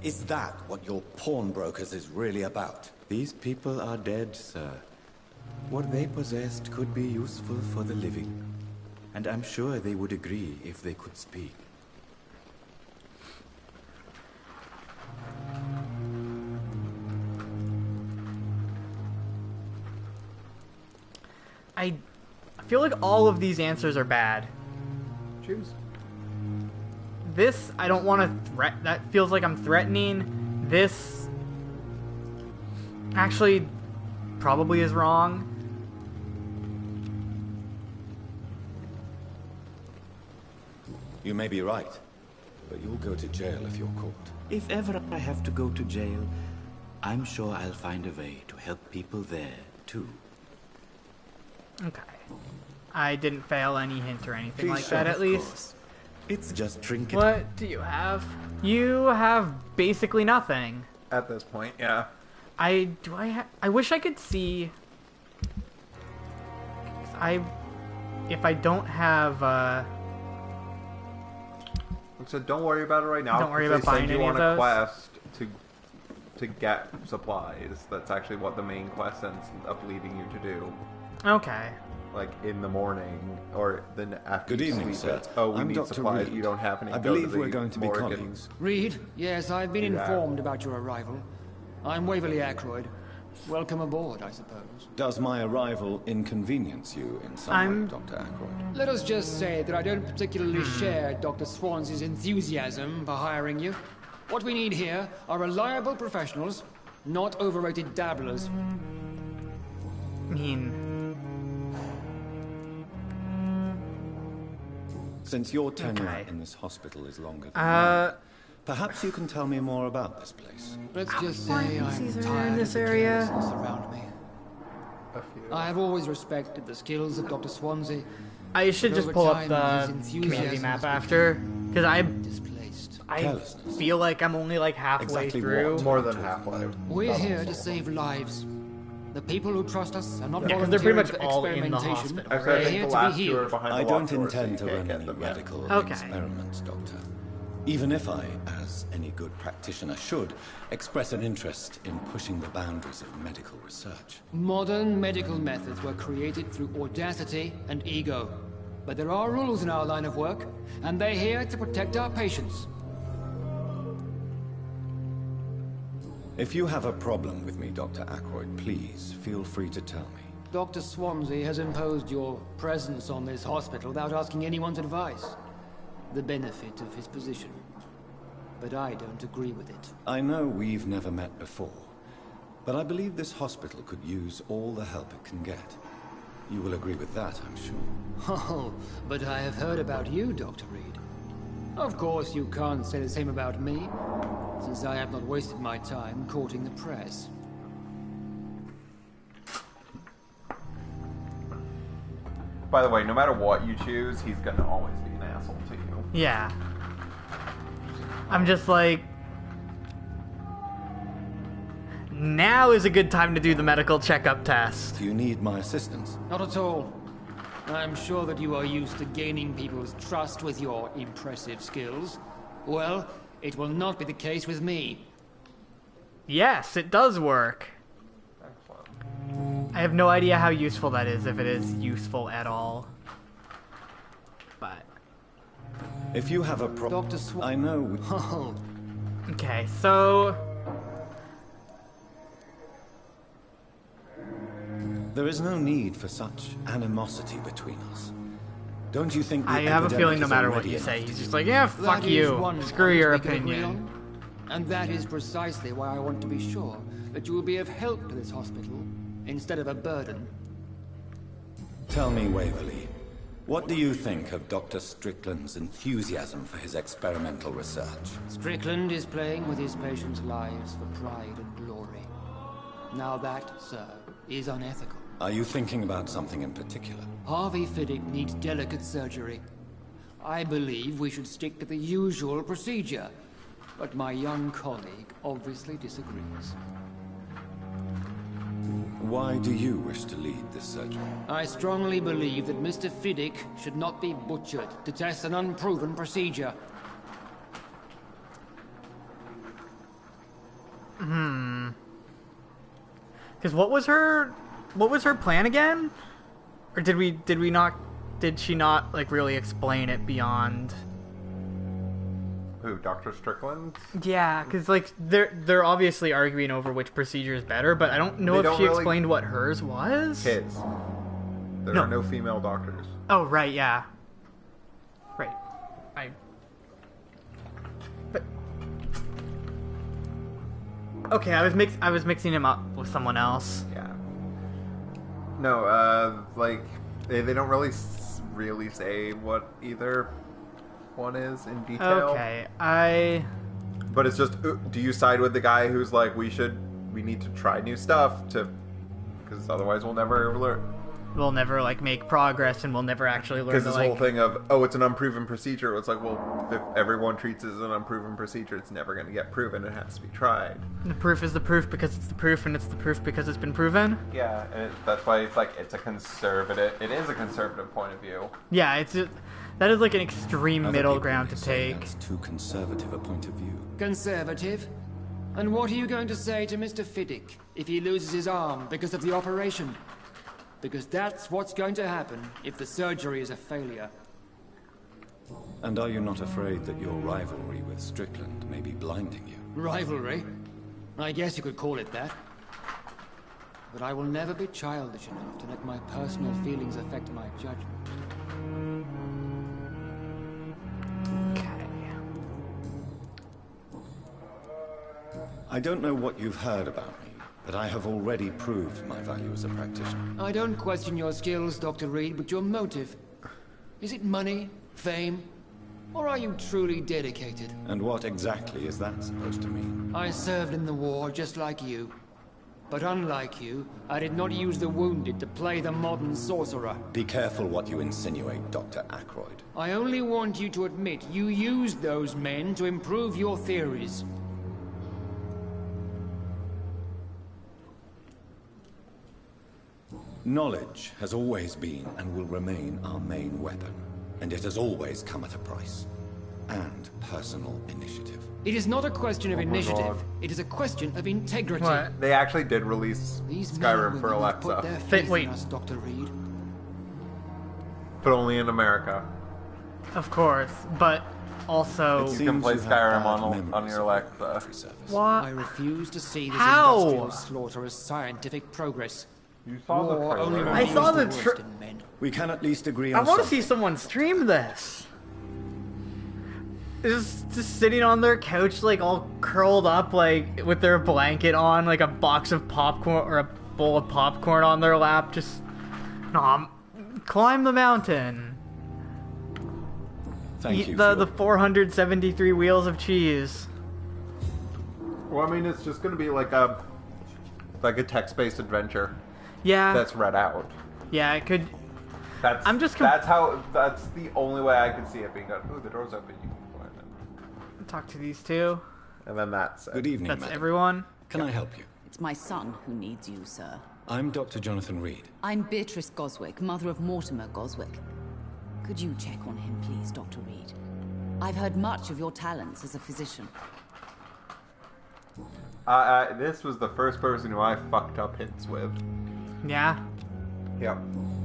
Is that what your pawnbrokers is really about? These people are dead, sir. What they possessed could be useful for the living. And I'm sure they would agree if they could speak. I feel like all of these answers are bad. Choose. This, I don't want to that feels like I'm threatening. This actually probably is wrong. You may be right, but you'll go to jail if you're caught. If ever I have to go to jail, I'm sure I'll find a way to help people there, too. Okay. I didn't fail any hint or anything like Sure, that, at of least. course. It's just trinket. What do you have? You have basically nothing. At this point, yeah. I wish I could see. If I don't have So don't worry about it right now. Don't worry because about they buying send you any on of a those? quest to get supplies. That's actually what the main quest ends up leading you to do. Okay. Like in the morning, or then after. Good you evening, sleep, sir. it's, oh, we I'm need Dr. supplies. Reed. You don't have any. I Go believe the we're going to be morgue and- colleagues. Reed? Yes, I've been Yeah. informed about your arrival. I'm Waverly Ackroyd. Welcome aboard, I suppose. Does my arrival inconvenience you in some way, Dr. Ackroyd? Let us just say that I don't particularly share Dr. Swansea's enthusiasm for hiring you. What we need here are reliable professionals, not overrated dabblers. I mean, Since your tenure Okay. in this hospital is longer than mine, uh, perhaps you can tell me more about this place. Let's just say Pharmacies I'm are tired in of this the area. chaos around me. A few. I have always respected the skills of Dr. Swansea. I should But just over pull up time, the his enthusiasm community map has become after, because displaced. I Carelessness. feel like I'm only like halfway Exactly through. what? More than halfway. We're here to save lives. The people who trust us are not Yeah, 'cause they're pretty volunteering much for all in the experimentation. hospital, Actually, We're I think here the to last be two are healed. behind I the don't locked doors, so intend you to can't run get any them yet. radical Okay. experiments, Doctor. Even if I, as any good practitioner should, express an interest in pushing the boundaries of medical research. Modern medical methods were created through audacity and ego. But there are rules in our line of work, and they're here to protect our patients. If you have a problem with me, Dr. Ackroyd, please feel free to tell me. Dr. Swansea has imposed your presence on this hospital without asking anyone's advice. The benefit of his position. But I don't agree with it. I know we've never met before, but I believe this hospital could use all the help it can get. You will agree with that, I'm sure. Oh, but I have heard about you, Dr. Reed. Of course, you can't say the same about me, since I have not wasted my time courting the press. By the way, no matter what you choose, he's gonna always be an asshole to you. Yeah. I'm just like... Now is a good time to do the medical checkup test. Do you need my assistance? Not at all. I'm sure that you are used to gaining people's trust with your impressive skills. Well, it will not be the case with me. Yes, it does work. I have no idea how useful that is, if it is useful at all. But... If you have a problem... Dr. I know... Oh. Okay, so... There is no need for such animosity between us. Don't you think the I have a feeling no epidemic is matter what already you say, enough he's to just do? like, yeah, fuck That is you. one Screw point your we can agree opinion. on. And that is precisely why I want to be sure that you will be of help to this hospital instead of a burden. Tell me, Waverly, what do you think of Dr. Strickland's enthusiasm for his experimental research? Strickland is playing with his patients' lives for pride and glory. Now that, sir, is unethical. Are you thinking about something in particular? Harvey Fiddick needs delicate surgery. I believe we should stick to the usual procedure, but my young colleague obviously disagrees. Why do you wish to lead this surgery? I strongly believe that Mr. Fiddick should not be butchered to test an unproven procedure. Because what was her plan again? Or did she not, like, really explain it beyond... Who, Dr. Strickland? Yeah, because, like, they're obviously arguing over which procedure is better, but I don't know if she explained what hers was. His. There are no female doctors. Oh, right, yeah. Right. But... Okay, I was mixing him up with someone else. Yeah. No, like, they don't really say what either one is in detail. Okay, But it's just, do you side with the guy who's like, we need to try new stuff because otherwise we'll never learn. We'll never, like, make progress and we'll never actually learn. Because this like... whole thing of, oh, it's an unproven procedure. It's like, well, if everyone treats it as an unproven procedure, it's never going to get proven. It has to be tried. The proof is the proof because it's the proof, and it's the proof because it's been proven. Yeah, and that's why it's like, it is a conservative point of view. Yeah, that is like an extreme Other middle people ground may to say take. That's too conservative a point of view. Conservative? And what are you going to say to Mr. Fiddick if he loses his arm because of the operation? Because that's what's going to happen if the surgery is a failure. And are you not afraid that your rivalry with Strickland may be blinding you? Rivalry? I guess you could call it that. But I will never be childish enough to let my personal feelings affect my judgment. I don't know what you've heard about me, but I have already proved my value as a practitioner. I don't question your skills, Dr. Reed, but your motive. Is it money, fame, or are you truly dedicated? And what exactly is that supposed to mean? I served in the war just like you. But unlike you, I did not use the wounded to play the modern sorcerer. Be careful what you insinuate, Dr. Ackroyd. I only want you to admit you used those men to improve your theories. Knowledge has always been and will remain our main weapon, and it has always come at a price. And personal initiative. It is not a question of initiative, God. it is a question of integrity. What? They actually did release These Skyrim for men have put their Alexa, faith Wait. in us, Dr. Reed. but only in America. Of course, but also... You can play Seems you Skyrim have bad on memories your of Alexa. military service. I What? refuse to see this How? industrial slaughter as scientific progress. You saw the War only trailer. I reveals saw the the worst in men. We can at least agree I on want to see something. someone stream this. Just sitting on their couch, like, all curled up, like, with their blanket on, like a box of popcorn, or a bowl of popcorn on their lap, just... climb the mountain. Thank Eat you. the 473 wheels of cheese. Well, I mean, it's just going to be like a text-based adventure Yeah. that's read out. Yeah, it could... That's the only way I could see it being done. Ooh, the door's open. You can go in. Talk to these two. And then that's it. Good evening, That's madam. everyone. Can I help you? It's my son who needs you, sir. I'm Dr. Jonathan Reed. I'm Beatrice Goswick, mother of Mortimer Goswick. Could you check on him, please, Dr. Reed? I've heard much of your talents as a physician. This was the first person who I fucked up hints with. Yeah. Yep.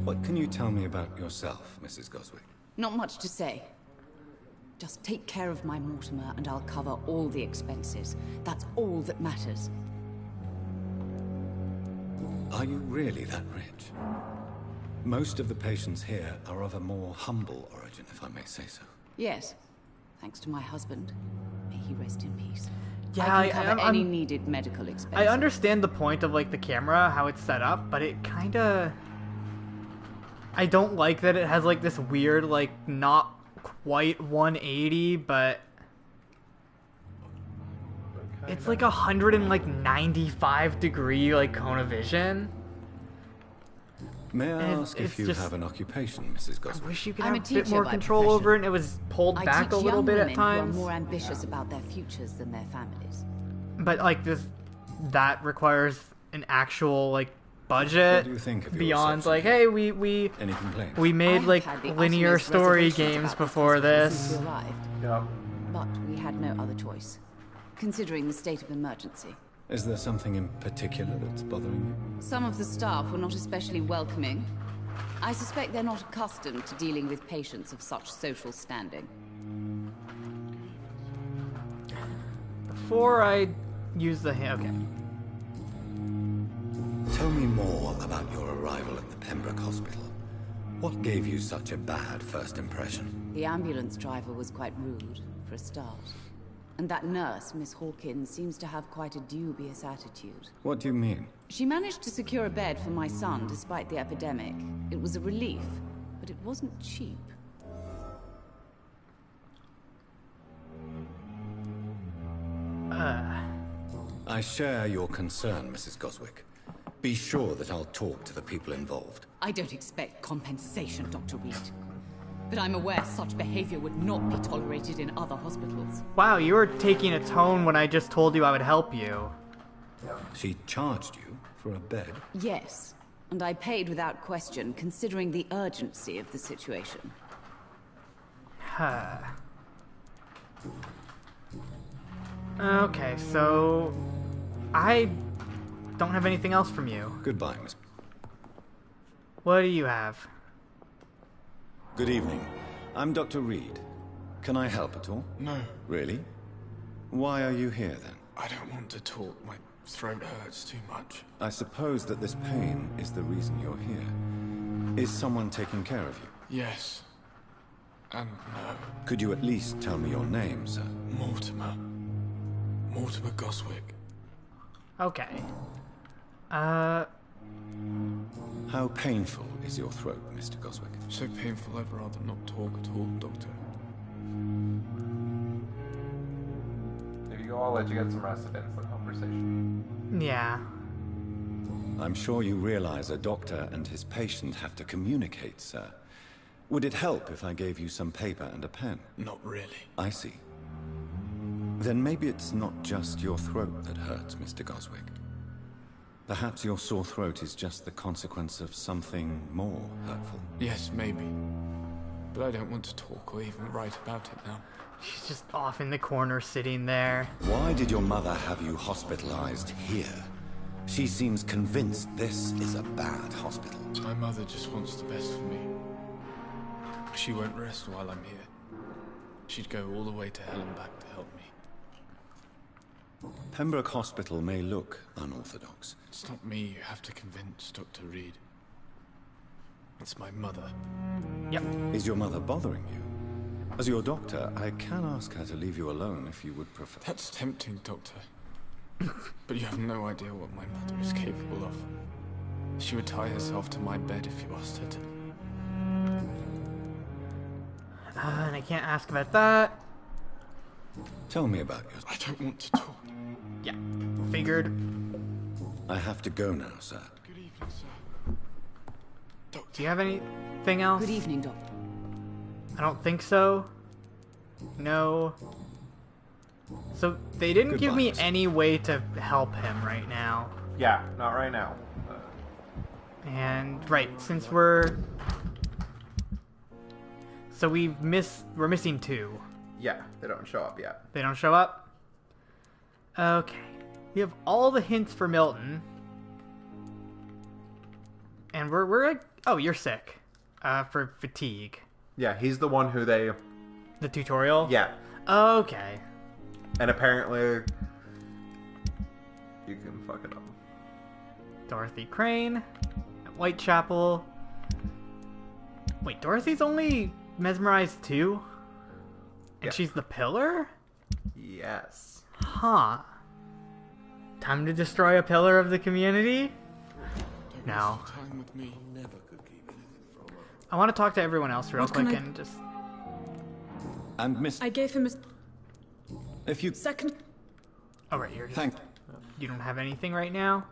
What can you tell me about yourself, Mrs. Goswick? Not much to say. Just take care of my Mortimer and I'll cover all the expenses. That's all that matters. Are you really that rich? Most of the patients here are of a more humble origin, if I may say so. Yes. Thanks to my husband. May he rest in peace. Yeah, I can cover any needed medical expenses. I understand the point of like the camera, how it's set up, but it kinda... I don't like that it has like this weird, like not quite 180, but it's like 195 degree like cone of vision. May I ask if you have an occupation, Mrs. Goswick? I wish you could have a bit more control over it, and it was pulled back a little bit at times. Who are more ambitious about their futures than their families. But like that requires an actual like budget. What do you think of your beyond reception? like, hey, we Any complaints? we made like linear story games before this. Yep. But we had no other choice, considering the state of emergency. Is there something in particular that's bothering you? Some of the staff were not especially welcoming. I suspect they're not accustomed to dealing with patients of such social standing. Before I use the okay. Tell me more about your arrival at the Pembroke Hospital. What gave you such a bad first impression? The ambulance driver was quite rude, for a start. And that nurse, Miss Hawkins, seems to have quite a dubious attitude. What do you mean? She managed to secure a bed for my son despite the epidemic. It was a relief, but it wasn't cheap. I share your concern, Mrs. Goswick. Be sure that I'll talk to the people involved. I don't expect compensation, Dr. Reed. But I'm aware such behavior would not be tolerated in other hospitals. Wow, you were taking a tone when I just told you I would help you. She charged you for a bed? Yes, and I paid without question, considering the urgency of the situation. Okay, so I don't have anything else from you. Goodbye, Miss. What do you have? Good evening. I'm Dr. Reed. Can I help at all? No. Really? Why are you here, then? I don't want to talk. My throat hurts too much. I suppose that this pain is the reason you're here. Is someone taking care of you? Yes. And no. Could you at least tell me your name, sir? Mortimer. Mortimer Goswick. Okay. How painful is your throat, Mr. Goswick? So painful I'd rather not talk at all, Doctor. There you go, I'll let you get some rest and end the conversation. Yeah. I'm sure you realize a doctor and his patient have to communicate, sir. Would it help if I gave you some paper and a pen? Not really. I see. Then maybe it's not just your throat that hurts, Mr. Goswick. Perhaps your sore throat is just the consequence of something more hurtful. Yes, maybe. But I don't want to talk or even write about it now. She's just off in the corner sitting there. Why did your mother have you hospitalized here? She seems convinced this is a bad hospital. My mother just wants the best for me. She won't rest while I'm here. She'd go all the way to hell and back to help me. Pembroke Hospital may look unorthodox. It's not me you have to convince, Dr. Reed. It's my mother. Yep. Is your mother bothering you? As your doctor, I can ask her to leave you alone if you would prefer. That's tempting, Doctor. But you have no idea what my mother is capable of. She would tie herself to my bed if you asked her to. And I can't ask about that. Tell me about yours. I don't want to talk. Yeah, figured. I have to go now, sir. Good evening, sir. Do you have anything else? Good evening, Doctor. I don't think so. No. So they didn't give me any way to help him right now. Yeah, not right now. And right, since we're we're missing 2. Yeah, they don't show up yet. They don't show up? Okay. We have all the hints for Milton. And we're like, oh, you're sick. For fatigue. Yeah, he's the one who they... The tutorial? Yeah. Okay. And apparently... You can fuck it up. Dorothy Crane at Whitechapel. Wait, Dorothy's only mesmerized 2? And she's the pillar? Yes. Huh. Time to destroy a pillar of the community? No. I want to talk to everyone else real quick and just... And Miss... I gave him a... If you... Second... Oh, right here. Thank... You don't have anything right now?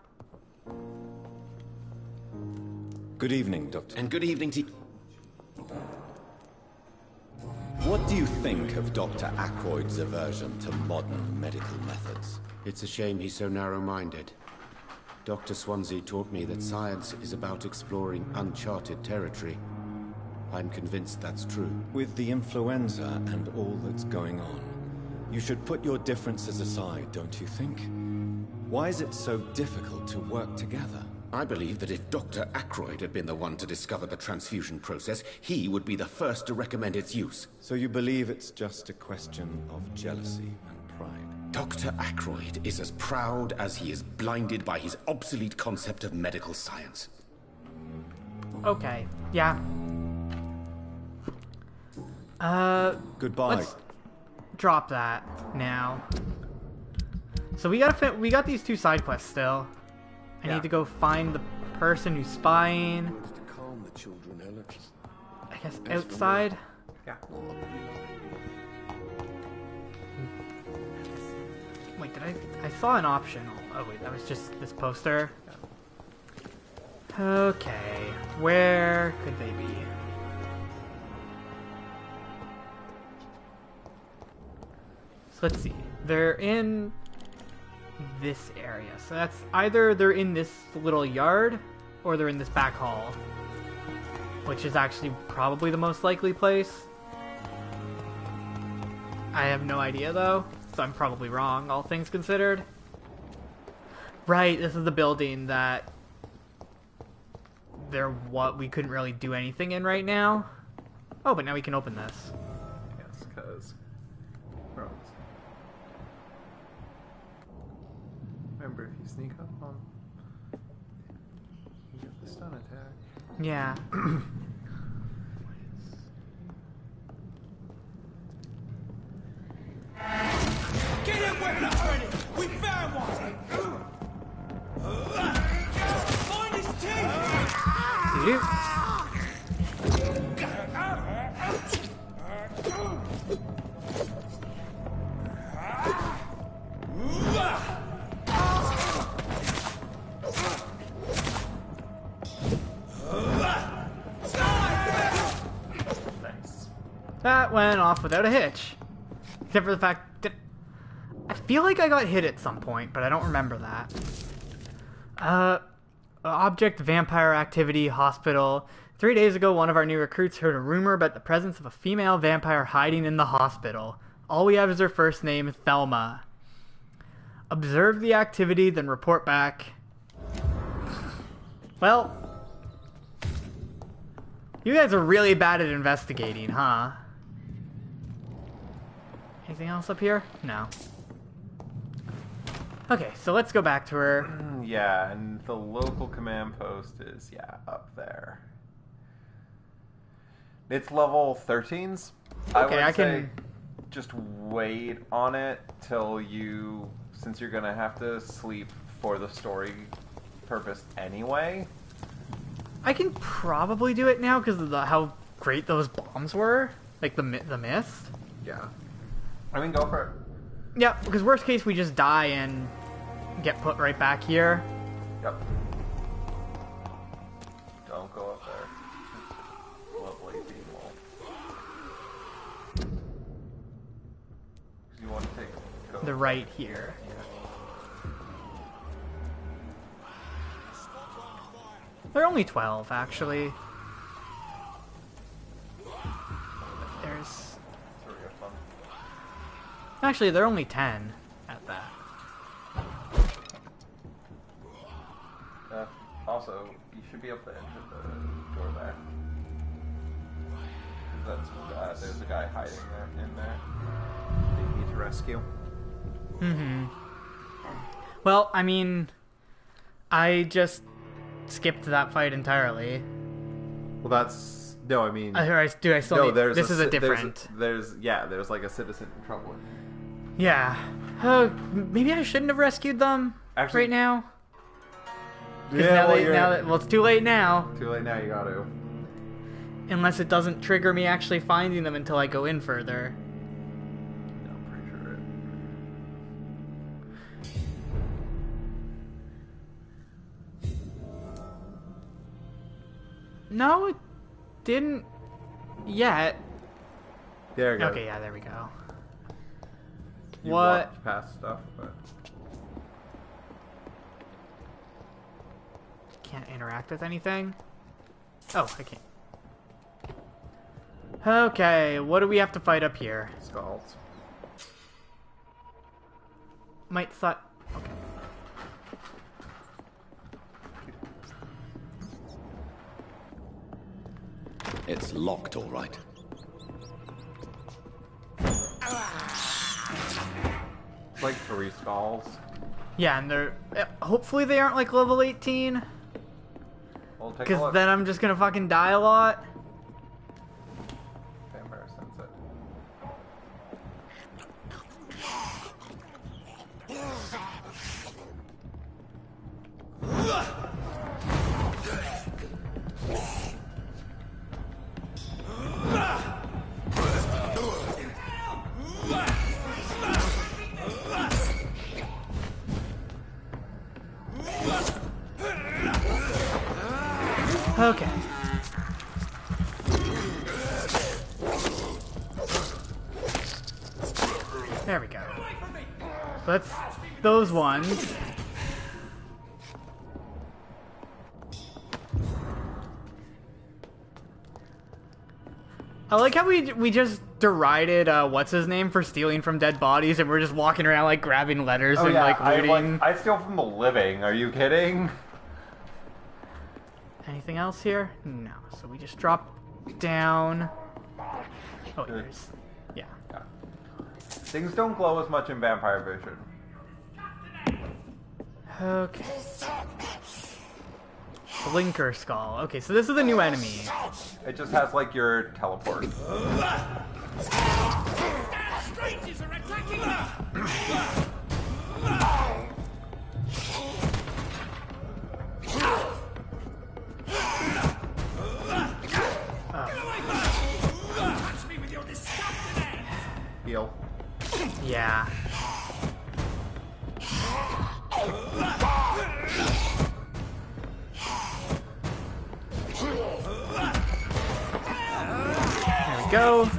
Good evening, Doctor. And good evening to... What do you think of Dr. Ackroyd's aversion to modern medical methods? It's a shame he's so narrow-minded. Dr. Swansea taught me that science is about exploring uncharted territory. I'm convinced that's true. With the influenza and all that's going on, you should put your differences aside, don't you think? Why is it so difficult to work together? I believe that if Dr. Ackroyd had been the one to discover the transfusion process, he would be the first to recommend its use. So you believe it's just a question of jealousy and pride? Dr. Ackroyd is as proud as he is blinded by his obsolete concept of medical science. Okay, yeah. Goodbye. Let's drop that now. So we got these 2 side quests still. I need to go find the person who's spying. I guess outside. Yeah. Wait, I saw an option. Oh wait, that was just this poster. Okay, where could they be? So let's see. They're in this area. So that's either they're in this little yard or they're in this back hall, which is actually probably the most likely place. I have no idea though, so I'm probably wrong, all things considered. Right, this is the building that we couldn't really do anything in right now. Oh, but now we can open this. Yes, because... Remember, if you sneak up on... You get the stun attack. Yeah. Get him weapons ready! We found one! Find his teeth! Did you? That went off without a hitch. Except for the fact that... I feel like I got hit at some point, but I don't remember that. Object Vampire Activity Hospital. 3 days ago, one of our new recruits heard a rumor about the presence of a female vampire hiding in the hospital. All we have is her first name, Thelma. Observe the activity, then report back. Well... You guys are really bad at investigating, huh? Anything else up here? No. Okay, so let's go back to her. Yeah, and the local command post is, up there. It's level 13s. Okay, I can just wait on it till you, since you're gonna have to sleep for the story purpose anyway. I can probably do it now because of how great those bombs were, like the mist. Yeah. I mean, go for it. Yeah, because worst case we just die and get put right back here. Yep. Don't go up there. the right here. They're only 12, actually. There's... Actually, they're only 10 at that. Also, you should be able to enter the door there. Because there's a guy hiding there, in there. They need to rescue. Mm-hmm. Well, I mean, I just skipped that fight entirely. Well, that's... No, I mean... Do I still need... This is a different... There's like a citizen in trouble. Yeah. Maybe I shouldn't have rescued them right now. Yeah, well, it's too late now. Too late now, you gotta. Unless it doesn't trigger me actually finding them until I go in further. Yeah, I'm pretty sure No, it didn't yet. There we go. Okay, yeah, there we go. You What? walked past stuff, but... Can't interact with anything? Oh, I can't. Okay, what do we have to fight up here? Skulls. Might thought... Okay. It's locked, all right. It's like 3 skulls. Yeah, and they're... hopefully they aren't like level 18. We'll take a Because look. then I'm just gonna fucking die a lot. Vampire sense it. Okay. There we go. So that's those ones. I like how we just derided what's his name for stealing from dead bodies, and we're just walking around like grabbing letters and like looting. I steal from the living. Are you kidding? Anything else here? No. So we just drop down. Oh, there's... Yeah. Things don't glow as much in vampire vision. Okay. Blinker Skull. Okay, so this is a new enemy. It just has like your teleport. Strangers are attacking Heal. Yeah. There we go.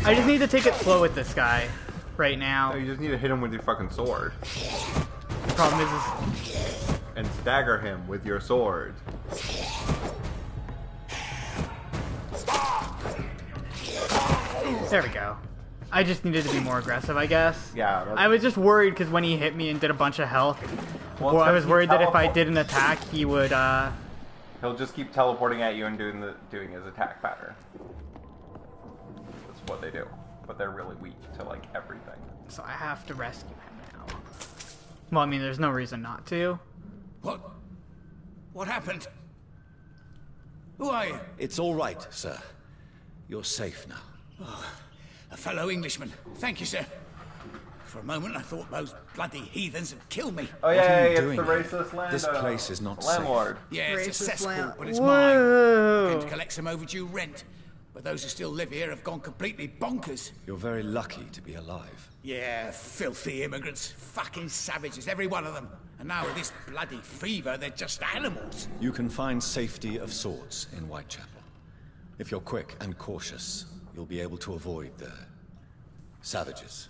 I just need to take it slow with this guy right now. No, you just need to hit him with your fucking sword. The problem is and stagger him with your sword. There we go. I just needed to be more aggressive, I guess. Yeah. I was just worried because when he hit me and did a bunch of health, Well, I was worried that if I did an attack, he would. He'll just keep teleporting at you and doing his attack pattern. That's what they do, but they're really weak to like everything. So I have to rescue him now. Well, I mean, there's no reason not to. What? What happened? Who are you? It's all right, sir. You're safe now. Oh, a fellow Englishman. Thank you, sir. For a moment, I thought those bloody heathens had killed me. Oh yeah, it's the racist land. This place is not landlord. Yeah, it's Racist a cesspool, land. but it's Whoa. mine. I came to collect some overdue rent. But those who still live here have gone completely bonkers. You're very lucky to be alive. Yeah, filthy immigrants. Fucking savages, every one of them. And now with this bloody fever, they're just animals. You can find safety of sorts in Whitechapel. If you're quick and cautious, you'll be able to avoid the savages.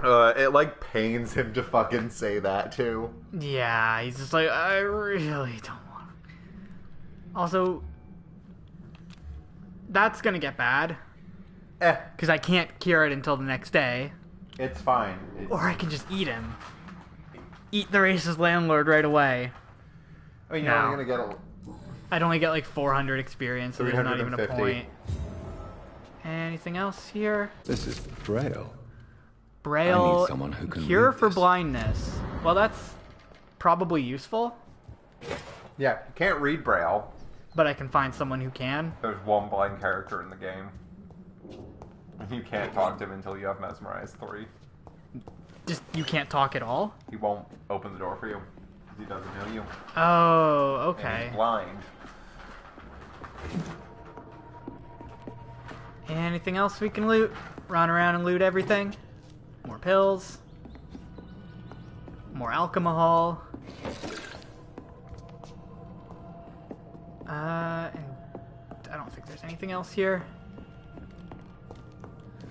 It like pains him to fucking say that too. Yeah, he's just like, I really don't want. Also, that's gonna get bad. Because I can't cure it until the next day. It's fine. Or I can just eat him. Eat the racist landlord right away. I mean, you're only gonna get I'd only get like 400 experience, so there's not even a 350. point. Anything else here? This is Braille. Braille I need someone who can cure read for this. blindness. Well, that's probably useful. Yeah, you can't read Braille. But I can find someone who can. There's one blind character in the game. You can't talk to him until you have Mesmerize 3. Just, you can't talk at all? He won't open the door for you. Because he doesn't know you. Oh, And okay. he's blind. Anything else we can loot? Run around and loot everything? More pills. More alcohol. And I don't think there's anything else here.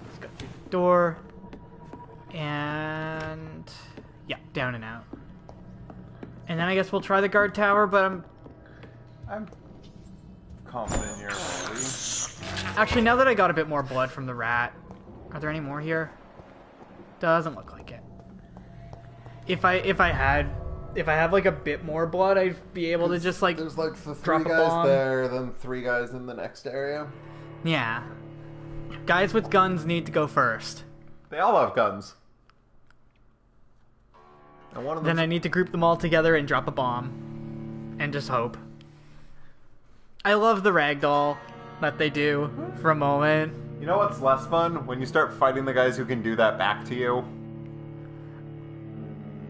Let's go through the door. And yeah, down and out. And then I guess we'll try the guard tower, but I'm confident in your ability. actually, now that I got a bit more blood from the rat, are there any more here? Doesn't look like it. If I have like a bit more blood, I'd be able to just like There's like the drop 3 a guys bomb. there, then 3 guys in the next area. Yeah. Guys with guns need to go first. They all have guns. And one of Then them. I need to group them all together and drop a bomb. And just hope. I love the ragdoll that they do for a moment. You know what's less fun? When you start fighting the guys who can do that back to you.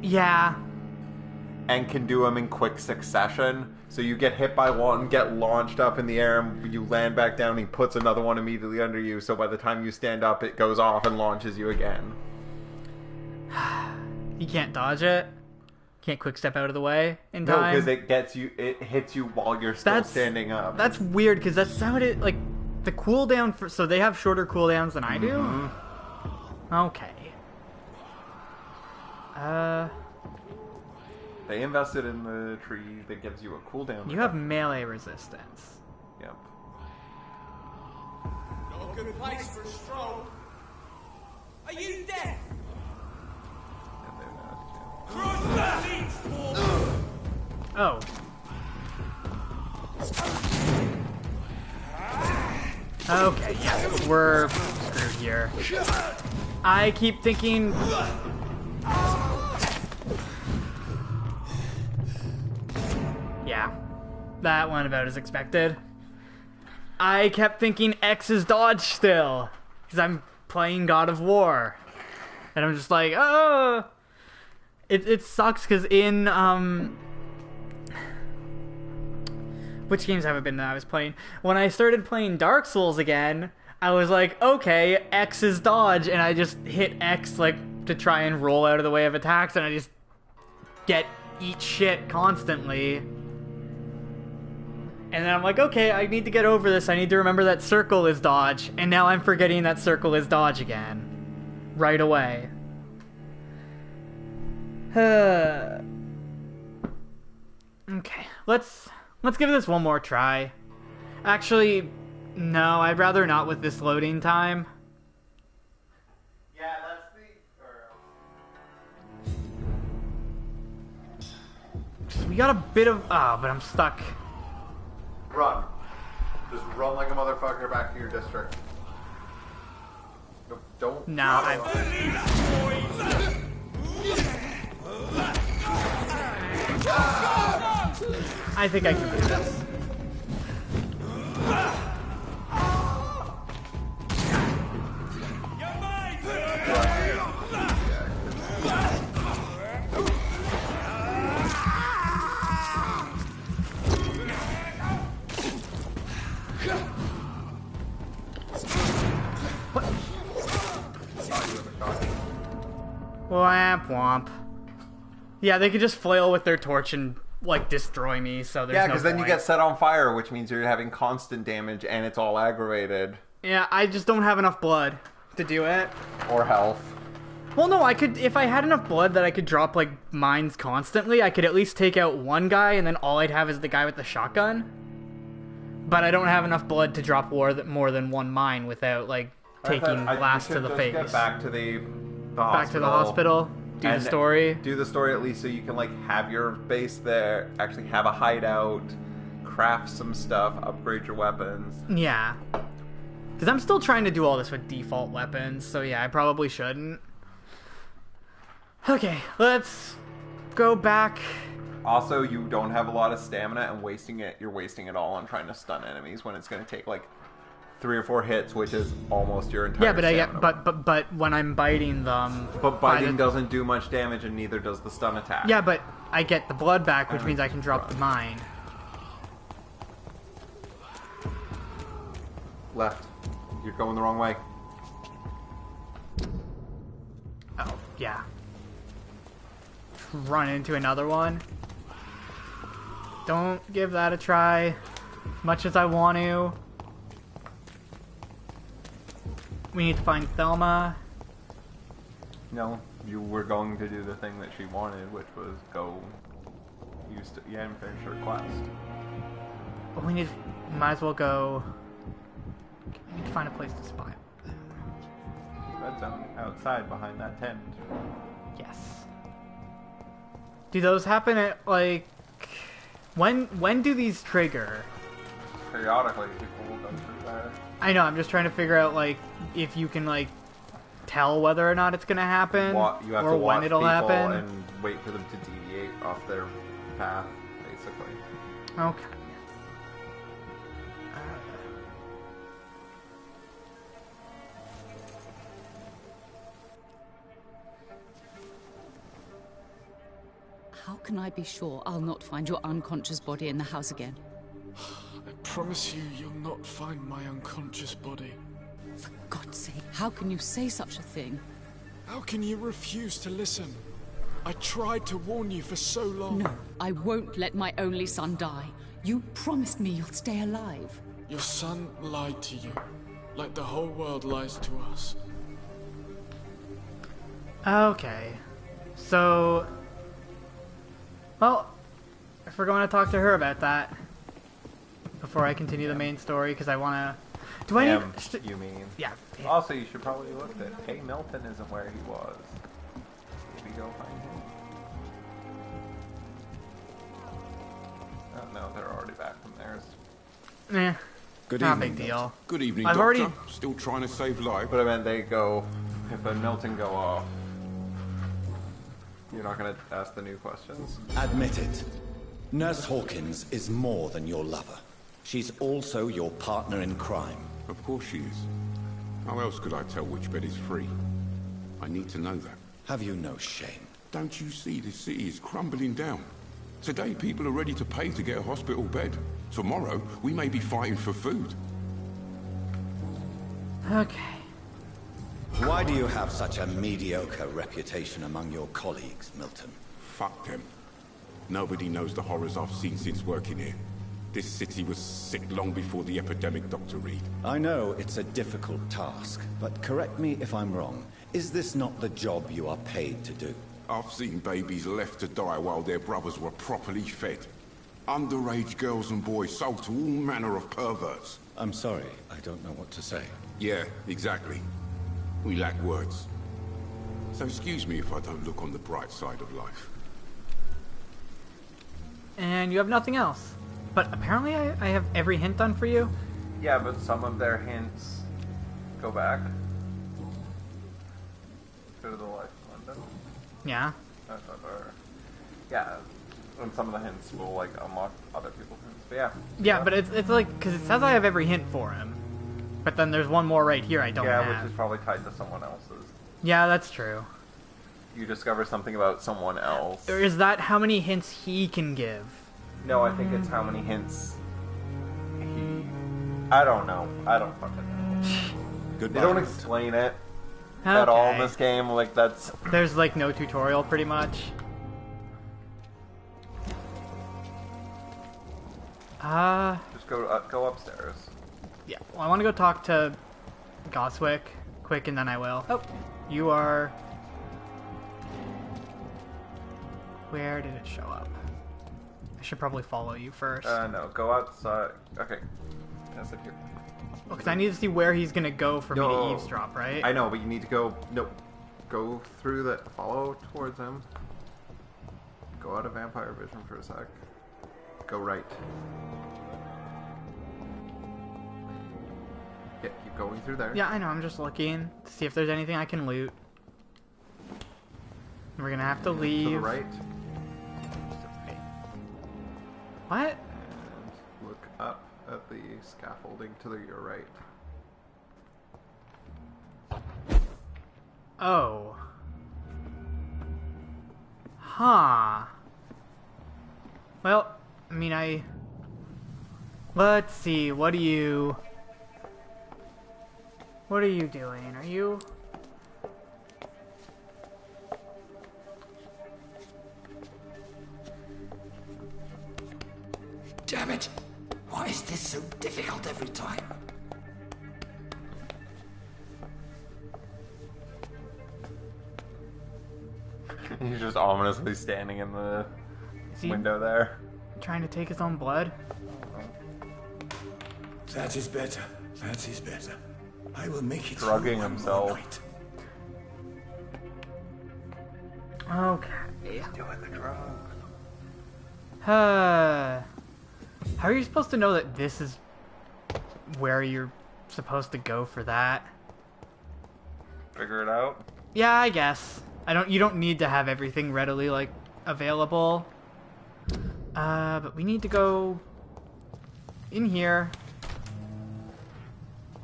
Yeah. And can do them in quick succession. So you get hit by one, get launched up in the air, and you land back down, and he puts another one immediately under you, so by the time you stand up, it goes off and launches you again. You can't dodge it. Can't quick step out of the way in No, time. because it hits you while you're still standing up. That's weird, because that's how it, like, the cooldown for, so they have shorter cooldowns than I do? Mm-hmm. Okay. They invested in the tree that gives you a cooldown. You have melee resistance. Yep. No good place for a stroll. Are you deaf? Cross that leads Oh. Okay, yeah, we're screwed here. I keep thinking... Yeah, that went about as expected. I kept thinking X is dodge still, because I'm playing God of War. And I'm just like, oh... It sucks, because in, which games have I been that I was playing? When I started playing Dark Souls again, I was like, okay, X is dodge, and I just hit X, like, to try and roll out of the way of attacks, and I just eat shit constantly. And then I'm like, okay, I need to get over this. I need to remember that circle is dodge, and now I'm forgetting that circle is dodge again. Right away. Okay, let's give this one more try. Actually, no, I'd rather not with this loading time. Yeah, that's the... We got a bit of... Oh, but I'm stuck. Run. Just run like a motherfucker back to your district. No, don't... No, I think I can do this. Womp womp. Yeah, they could just flail with their torch and, like, destroy me, so there's Yeah, no because then you point. get set on fire, which means you're having constant damage and it's all aggravated. Yeah, I just don't have enough blood to do it. Or health. Well, no, I could, if I had enough blood that I could drop, like, mines constantly, I could at least take out one guy, and then all I'd have is the guy with the shotgun. But I don't have enough blood to drop more than one mine without, like, taking blast to the face. Get back to the hospital. Back to the hospital, do the story. Do the story at least so you can, like, have your base there, actually have a hideout, craft some stuff, upgrade your weapons. Yeah. Because I'm still trying to do all this with default weapons, so yeah, I probably shouldn't. Okay, let's go back. Also, you don't have a lot of stamina, and you're wasting it all on trying to stun enemies when it's going to take, like, 3 or 4 hits, which is almost your entire stamina. But when I'm biting them... But biting doesn't do much damage, and neither does the stun attack. Yeah, but I get the blood back, which means I can drop the mine. Left. You're going the wrong way. Oh, yeah. Run into another one. Don't give that a try, much as I want to. We need to find Thelma. No, you were going to do the thing that she wanted, which was go use and finish her quest. But we might as well go. We need to find a place to spy. Red zone outside behind that tent. Yes. Do those happen at, like, when do these trigger? Periodically, people will go through there. I know. I'm just trying to figure out, like, if you can, like, tell whether or not it's gonna happen, You have or to watch when it'll people happen, and wait for them to deviate off their path, basically. Okay. How can I be sure I'll not find your unconscious body in the house again? I promise you, you'll not find my unconscious body. For God's sake, how can you say such a thing? How can you refuse to listen? I tried to warn you for so long. No, I won't let my only son die. You promised me you'll stay alive. Your son lied to you, like the whole world lies to us. Okay. So, well, if we're going to talk to her about that before I continue the main story, because I want to. Do I need? You mean? Yeah. Also, you should probably look at Hey Milton isn't where he was. Maybe go find him. Oh no, they're already back from theirs. Eh. Good not evening, a big deal. Good evening, I've Doctor. already. Still trying to save lives. But I meant they go. If a Milton go off, you're not going to ask the new questions. Admit it. Nurse Hawkins is more than your lover. She's also your partner in crime. Of course she is. How else could I tell which bed is free? I need to know that. Have you no shame? Don't you see the city is crumbling down? Today people are ready to pay to get a hospital bed. Tomorrow we may be fighting for food. Okay. Why do you have such a mediocre reputation among your colleagues, Milton? Fuck them. Nobody knows the horrors I've seen since working here. This city was sick long before the epidemic, Dr. Reed. I know it's a difficult task, but correct me if I'm wrong. Is this not the job you are paid to do? I've seen babies left to die while their brothers were properly fed. Underage girls and boys sold to all manner of perverts. I'm sorry, I don't know what to say. Yeah, exactly. We lack words. So excuse me if I don't look on the bright side of life. And you have nothing else. But apparently I have every hint done for you. Yeah, but some of their hints go back. Go to the life of London. Yeah. Yeah, and some of the hints will like unlock other people's hints. But yeah. Yeah, but it's like, because it says I have every hint for him. But then there's one more right here I don't have. Yeah, which is probably tied to someone else's. Yeah, that's true. You discover something about someone else. Or is that how many hints he can give? No, I think it's how many hints he... I don't know. I don't fucking know. Goodbye. They don't explain it at all in this game. Like, that's... There's, like, no tutorial, pretty much. Just go upstairs. Yeah, well, I want to go talk to Goswick quick, and then I will. Oh, you are Where did it show up? I should probably follow you first. No, go outside. Okay. That's it here. Because I need to see where he's gonna go for me to eavesdrop, right? I know, but you need to go... No. Go through that. Follow towards him. Go out of vampire vision for a sec. Go right. Yeah, keep going through there. Yeah, I know. I'm just looking to see if there's anything I can loot. We're gonna have to leave. To the right. What? And look up at the scaffolding to your right. Oh. Huh. Well, I mean, let's see, what are you doing? Are you... Damn it! Why is this so difficult every time? He's just ominously standing in the window there. Trying to take his own blood? That is better. That is better. I will make it drugging himself. Okay. He's doing the drug. How are you supposed to know that this is where you're supposed to go for that? Figure it out? Yeah, I guess. You don't need to have everything readily, like, available. But we need to go in here.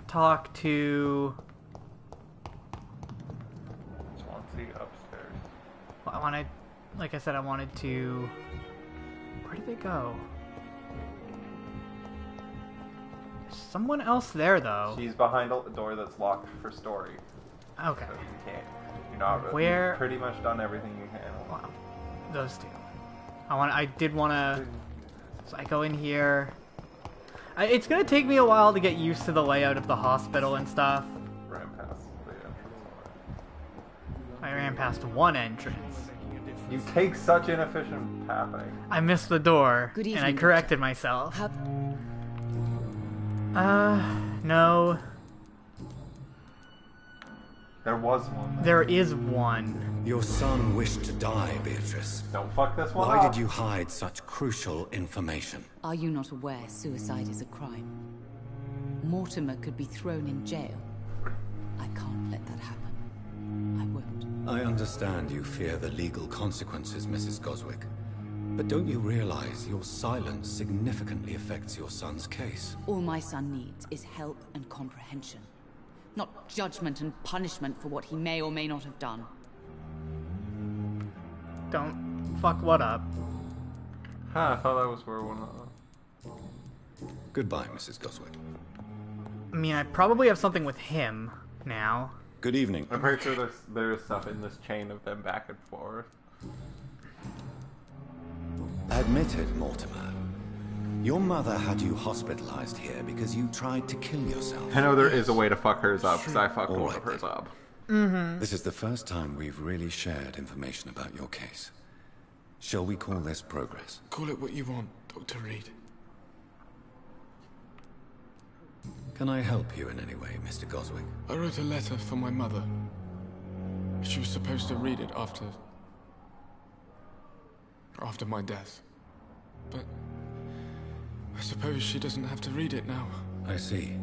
Talk to... Swansea upstairs. Well, like I said, I wanted to... Where did they go? There's someone else there, though. She's behind a door that's locked for story. Okay. So you can't. You're not. Where? You've pretty much done everything you can. Wow. Those two. I did want to... So I go in here. It's going to take me a while to get used to the layout of the hospital and stuff. Ran past the entrance. I ran past one entrance. You take such inefficient pathing. I missed the door, Good and I evening, corrected myself. No. There was one. There is one. Your son wished to die, Beatrice. Don't fuck this one Why up. did you hide such crucial information? Are you not aware suicide is a crime? Mortimer could be thrown in jail. I can't let that happen. I won't. I understand you fear the legal consequences, Mrs. Goswick. But don't you realize your silence significantly affects your son's case? All my son needs is help and comprehension. Not judgment and punishment for what he may or may not have done. Don't fuck what up. Huh, I thought that was where one of the... Goodbye, Mrs. Goswick. I mean, I probably have something with him now. Good evening. I'm pretty sure there's stuff in this chain of them back and forth. Admit it, Mortimer. Your mother had you hospitalized here because you tried to kill yourself. I know there is a way to fuck hers up, because I fucked one of hers up. This is the first time we've really shared information about your case. Shall we call this progress? Call it what you want, Dr. Reed. Can I help you in any way, Mr. Goswick? I wrote a letter for my mother. She was supposed to read it after my death. But I suppose she doesn't have to read it now. I see.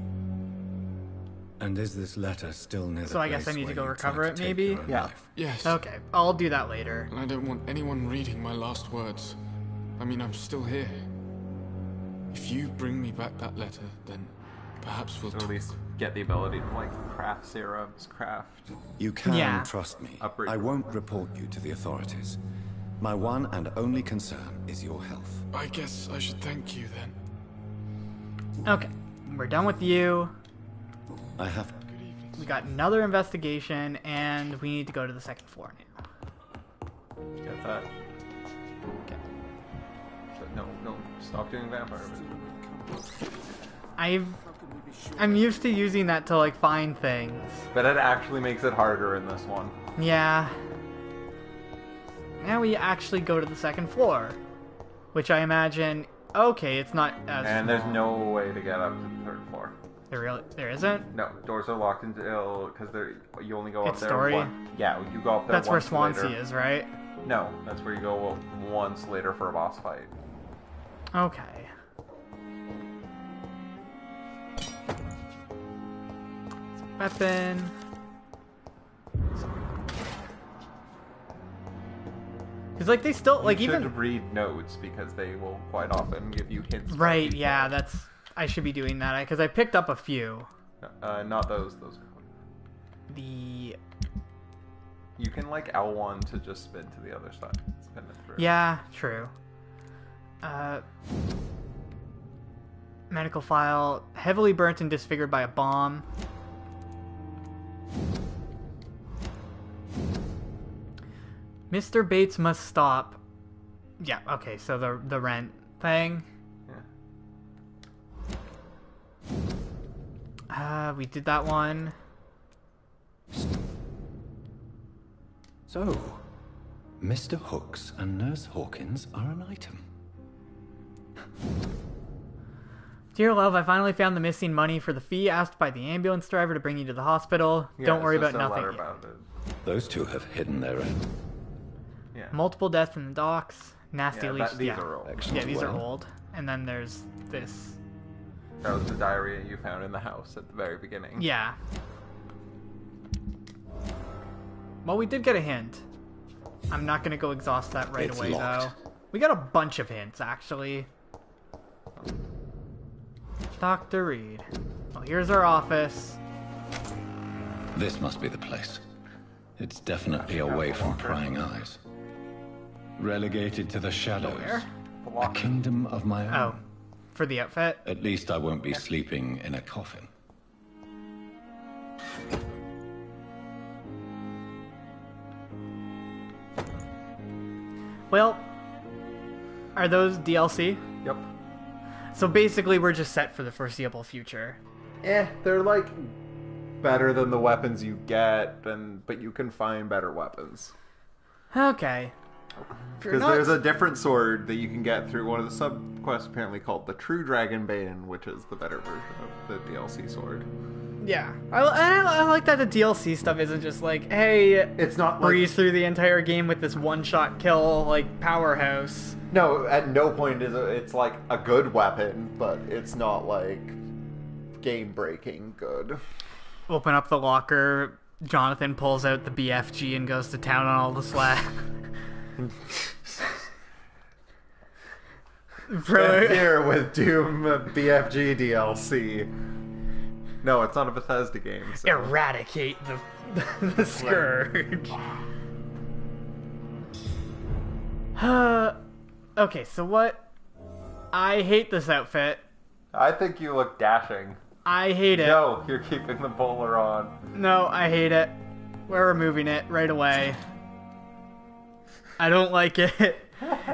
And is this letter still near the So I guess I need to go recover it, maybe? Yeah. Yes. Okay, I'll do that later. And I don't want anyone reading my last words. I mean, I'm still here. If you bring me back that letter, then perhaps we'll at least get the ability to, like, craft serums, craft... You can trust me. I won't report you to the authorities. My one and only concern is your health. I guess I should thank you then. Okay, we're done with you. I have... We got another investigation, and we need to go to the second floor now. Get that. Okay. So, no, stop doing vampire vision. I'm used to using that to, like, find things. But it actually makes it harder in this one. Yeah. now we actually go to the second floor, which I imagine. Okay, it's not as. And there's no way to get up to the third floor. There isn't? No, doors are locked until because you only go up It's there story? Yeah, you go up there. That's where once Swansea later. is, right? No, that's where you go once later for a boss fight. Okay. Weapon. Because like they still like you even should read notes because they will quite often give you hints. right. Yeah, I should be doing that because I picked up a few. Not those. Those. The. You can like L1 to just spin to the other side. Spin it through. Yeah, true. Medical file. Heavily burnt and disfigured by a bomb. Mr. Bates must stop. Yeah, okay, so the rent thing. Yeah. We did that one. So, Mr. Hooks and Nurse Hawkins are an item. Dear love, I finally found the missing money for the fee asked by the ambulance driver to bring you to the hospital. Yeah, Don't worry it's about just a nothing. letter about it. Those two have hidden their own. Yeah. Multiple deaths in the docks. Nasty leech. These are old. Yeah, these are old. And then there's this. That was the diarrhea you found in the house at the very beginning. Yeah. Well, we did get a hint. I'm not going to go exhaust that right away, though. We got a bunch of hints, actually. Dr. Reed. Well, here's our office. This must be the place. It's definitely away from prying eyes. Relegated to the shadows. Where? A kingdom of my own. Oh, for the outfit? At least I won't be sleeping in a coffin. Well, are those DLC? Yep. So basically, we're just set for the foreseeable future. They're like better than the weapons you get, but you can find better weapons. Okay. Because there's a different sword that you can get through one of the subquests apparently called the True Dragonbane, which is the better version of the DLC sword. Yeah, I like that the DLC stuff isn't just like, hey, it's not breeze through the entire game with this one-shot kill like powerhouse. No, at no point is it's like a good weapon, but it's not like game-breaking good. Open up the locker. Jonathan pulls out the BFG and goes to town on all the slack. Here with Doom BFG DLC. No, it's not a Bethesda game. So. Eradicate the scourge. Okay, so what? I hate this outfit. I think you look dashing. I hate it. No, you're keeping the bowler on. No, I hate it. We're removing it right away. I don't like it.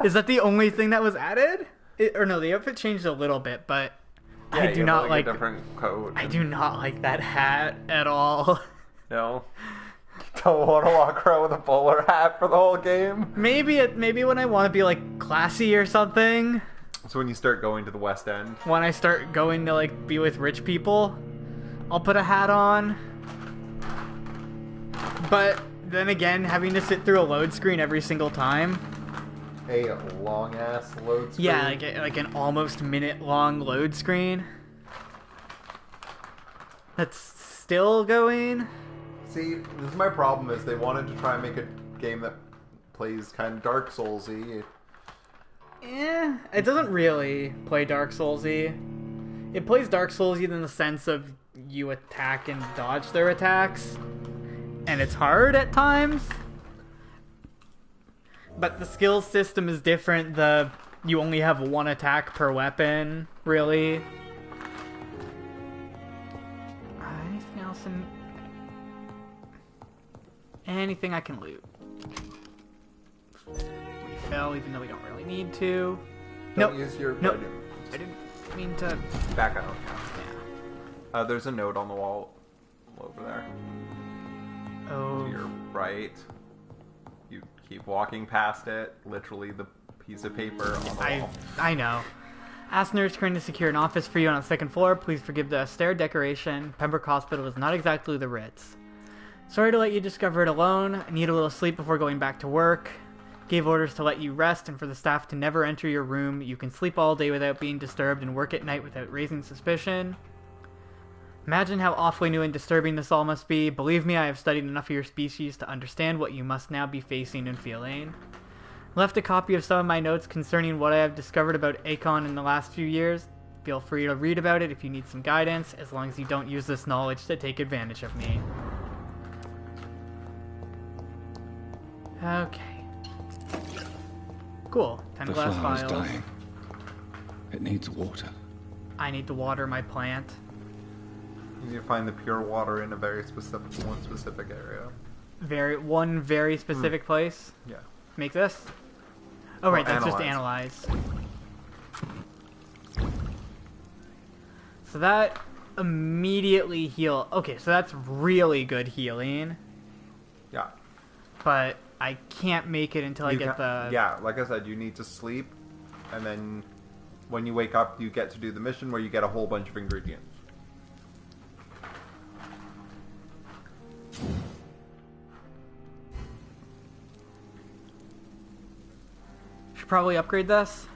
Is that the only thing that was added? Or no, the outfit changed a little bit, but yeah, I do not like a different coat. I do not like that hat at all. No. Don't want to walk around with a bowler hat for the whole game. Maybe when I want to be like classy or something. So when you start going to the West End. When I start going to like be with rich people, I'll put a hat on. But then again, having to sit through a load screen every single time. A long ass load screen. Yeah, like an almost minute long load screen. That's still going. See, this is my problem is they wanted to try and make a game that plays kind of Dark Souls-y. It doesn't really play Dark Souls-y. It plays Dark Souls-y in the sense of you attack and dodge their attacks. And it's hard at times. But the skill system is different. You only have one attack per weapon, really. Anything else in... Anything I can loot. Refill, even though we don't really need to. Don't use your... Nope. I didn't mean to... Back out. Yeah. There's a note on the wall over there. Oh. To your right. You Keep walking past it. Literally the piece of paper on the wall. I know. Ask Nurse Crane to secure an office for you on the second floor. Please forgive the austere decoration. Pembroke Hospital is not exactly the Ritz. Sorry to let you discover it alone. I need a little sleep before going back to work. Gave orders to let you rest and for the staff to never enter your room. You can sleep all day without being disturbed and work at night without raising suspicion. Imagine how awfully new and disturbing this all must be. Believe me, I have studied enough of your species to understand what you must now be facing and feeling. Left a copy of some of my notes concerning what I have discovered about Akon in the last few years. Feel free to read about it if you need some guidance, as long as you don't use this knowledge to take advantage of me. Okay. Cool. 10 The glass flower's vials. dying. It needs water. I need to water my plant. You need to find the pure water in a very specific area. One very specific place? Yeah. Make this? Oh, right, that's just analyze. So that immediately heal. Okay, so that's really good healing. Yeah. But I can't make it until I get the... Yeah, like I said, you need to sleep, and then when you wake up, you get to do the mission where you get a whole bunch of ingredients. Should probably upgrade this.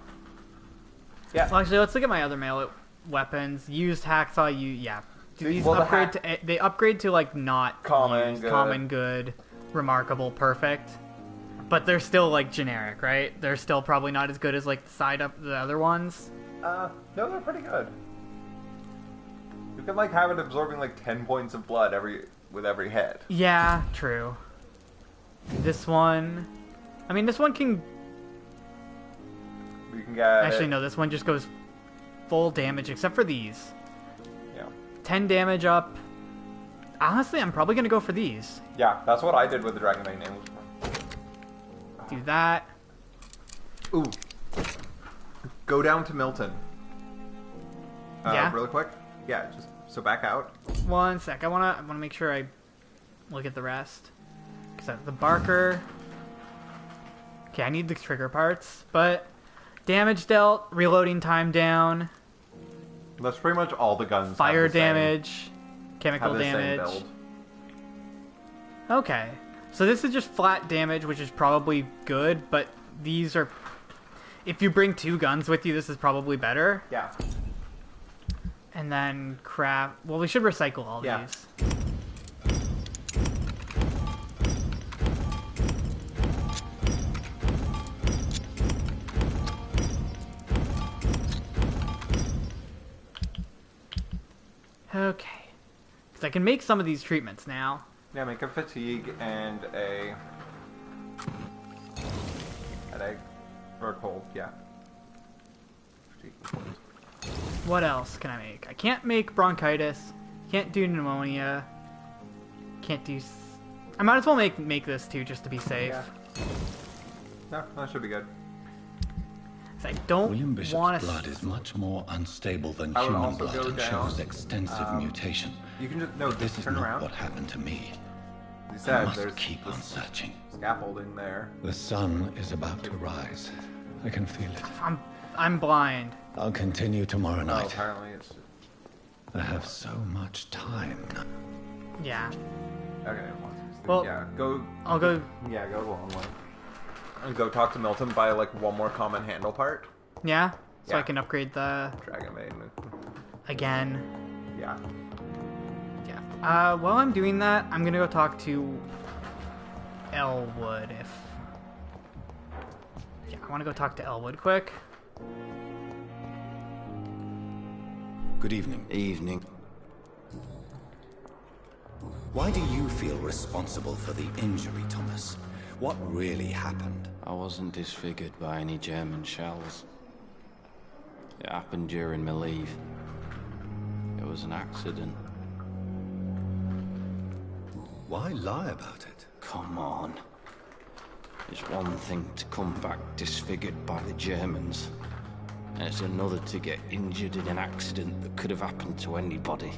Yeah. Well, actually, let's look at my other melee weapons. Used hacksaw. Yeah. Do these well, upgrade to? They upgrade to like not common, used, good. common, good, remarkable, perfect. But they're still like generic, right? They're still probably not as good as like the other ones. No, they're pretty good. You can like have it absorbing like 10 points of blood with every hit. Yeah, true. This one, I mean, this one can. You can get. Actually, no. This one just goes full damage, except for these. Yeah. 10 damage up. Honestly, I'm probably gonna go for these. Yeah, that's what I did with the Dragonbane nails. Do that. Ooh. Go down to Milton. Yeah. Really quick. Yeah, just so back out. One sec. I wanna make sure I look at the rest. Cause the Barker. Okay, I need the trigger parts, but damage dealt, reloading time down. That's pretty much all the guns. Fire have the same- damage, chemical have the same damage. build. Okay, so this is just flat damage, which is probably good, but these are. If you bring 2 guns with you, this is probably better. Yeah. And then craft. Well, we should recycle all these. Okay. Because I can make some of these treatments now. Yeah, make a fatigue and a headache or a cold. Yeah. Fatigue and cold. What else can I make? I can't make bronchitis. Can't do pneumonia. Can't do... I might as well make this too, just to be safe. Yeah. No, that should be good. I don't William Bishop's want to... blood is much more unstable than I would human also blood go and down. shows extensive mutation. You can just no. But this Just is turn not around. what happened to me. You I said must there's keep on searching. Scaffolding there. The sun is about to rise. I can feel it. I'm blind. I'll continue tomorrow Oh, night. apparently it's. I have so much time. Yeah. Okay. Well, yeah. Go. I'll go... Yeah, go the long way. And go talk to Milton. Buy like one more common handle part. Yeah? So Yeah. I can upgrade the... Dragonbane. Again. Yeah. Yeah. While I'm doing that, I'm gonna go talk to Elwood if... Yeah, I want to go talk to Elwood quick. Good evening. Evening. Why do you feel responsible for the injury, Thomas? What really happened? I wasn't disfigured by any German shells. It happened during my leave. It was an accident. Why lie about it? Come on. It's one thing to come back disfigured by the Germans, and it's another to get injured in an accident that could have happened to anybody.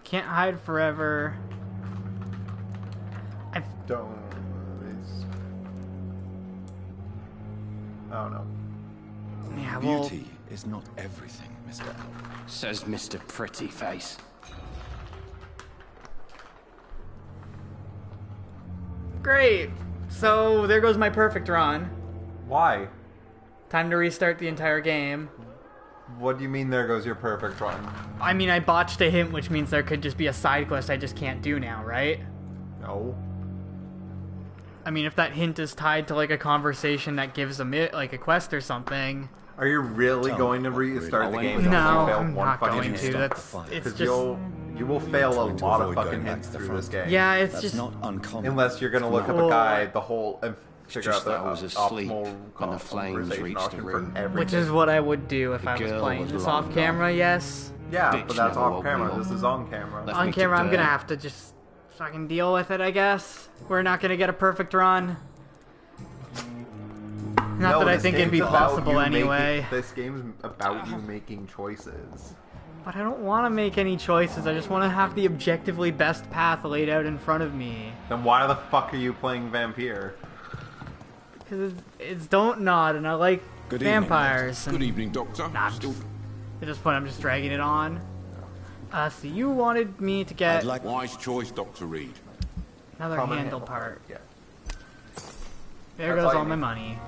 Can't hide forever. I don't. Oh no. Yeah, well, Beauty is not everything, Mr. Elk. Says Mr. Pretty Face. great. So there goes my perfect run. Why? Time to restart the entire game. What do you mean there goes your perfect run? I mean, I botched a hint, which means there could just be a side quest I just can't do now, right? No. I mean, if that hint is tied to like a conversation that gives a like a quest or something. Are you really going to restart the game? No, I'm not going to. That's it's just you will fail a lot of fucking hints through this game. Yeah, it's just not uncommon. Unless you're gonna look up a guide, the whole and figure out Just the that I was asleep optimal when the flames reached the for room. everything. which is what I would do if The I was girl playing was this long off camera. Yes. Yeah, Bitch but that's never off woke me camera. up. This is on camera. Left On me to camera, I'm gonna die. have to just fucking deal with it, I guess. We're not gonna get a perfect run. Not that I think it'd be possible anyway. This game's about you making choices. But I don't want to make any choices. I just want to have the objectively best path laid out in front of me. Then why the fuck are you playing Vampyr? Because it's Dontnod, and I like vampires. Good evening, Doctor. Nah, at this point, I'm just dragging it on. So you wanted me to get Wise choice, Dr. Reed. another Common handle handle part. Yeah. There That's goes all all you my need. money.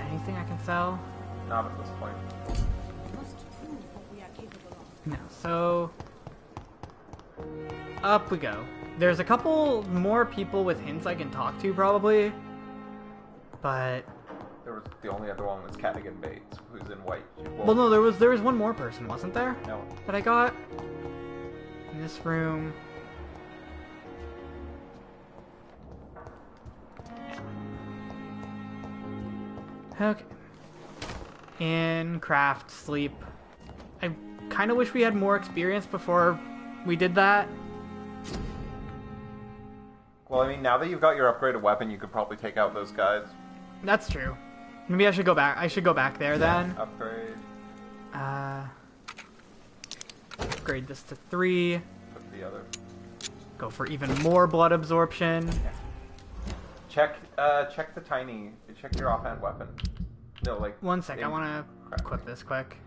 Anything I can sell? Not at this point. No. So up we go. There's a couple more people with hints I can talk to probably, but The only other one was Cadigan Bates, who's in white. well, no, there was one more person, wasn't there? No. That I got in this room. Okay. In craft, sleep. I kind of wish we had more experience before we did that. Well, I mean, now that you've got your upgraded weapon, you could probably take out those guys. That's true. Maybe I should go back. I should go back there then. Upgrade. Upgrade this to 3. Put the other. Go for even more blood absorption. Check the tiny. Check your offhand weapon. No, like. One sec. I want to equip this quick.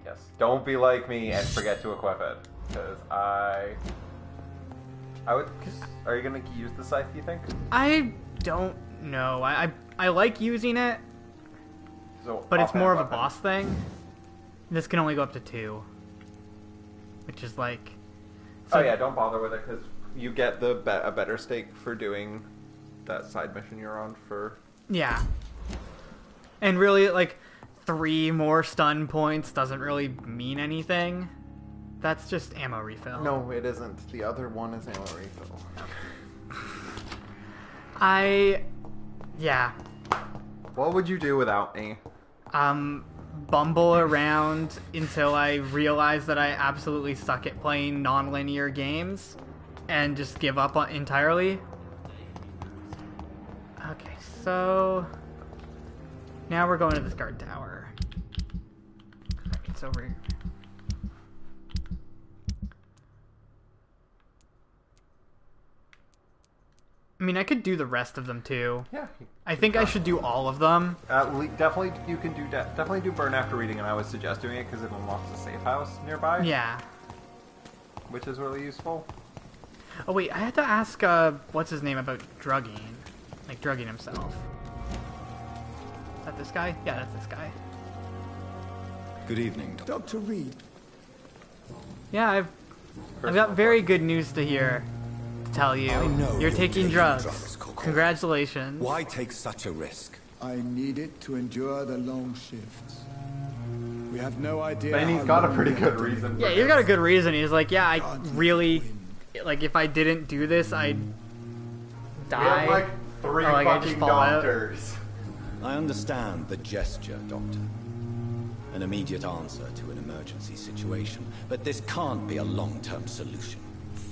Yes. Don't be like me and forget to equip it, because I would. Are you gonna use the scythe? Do you think? I don't know. I like using it, So, but it's offhand more of a weapon. boss thing. This can only go up to 2, which is like. Oh yeah, don't bother with it because you get a better stake for doing that side mission you're on for. Yeah. And really, like, 3 more stun points doesn't really mean anything. That's just ammo refill. No, it isn't. The other one is ammo refill. Yeah. What would you do without me? Bumble around until I realize that I absolutely suck at playing non-linear games and just give up on entirely. Okay, so now we're going to this guard tower. It's over here. I mean, I could do the rest of them too. Yeah. I think I should do all of them. Definitely, you can do definitely do burn after reading, and I would suggest doing it because it unlocks a safe house nearby. Yeah. Which is really useful. Oh wait, I had to ask what's his name about drugging, like drugging himself. Is that this guy? Yeah, that's this guy. Good evening, Dr. Reed. Yeah, I've got very good news to hear. To tell you, I know you're you're taking taking drugs. drugs, Coco. Congratulations. Why take such a risk? I need it to endure the long shifts. We have no idea. And he's how got a long pretty we good have to reason. Yeah, he's got a good reason. He's like, yeah, I really, like, if I didn't do this, I'd die. We have like 3 or, like, I'd just fucking fall out. doctors. I understand the gesture, Doctor. An immediate answer to an emergency situation, but this can't be a long-term solution.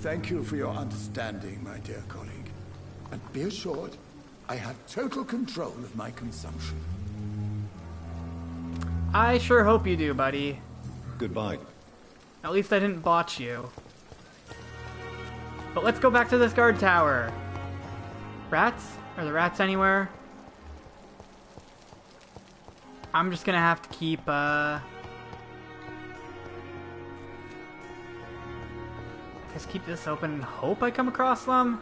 Thank you for your understanding, my dear colleague. And be assured, I have total control of my consumption. I sure hope you do, buddy. Goodbye. At least I didn't botch you. But let's go back to this guard tower. Rats? Are the rats anywhere? I'm just gonna have to keep, just keep this open and hope I come across them.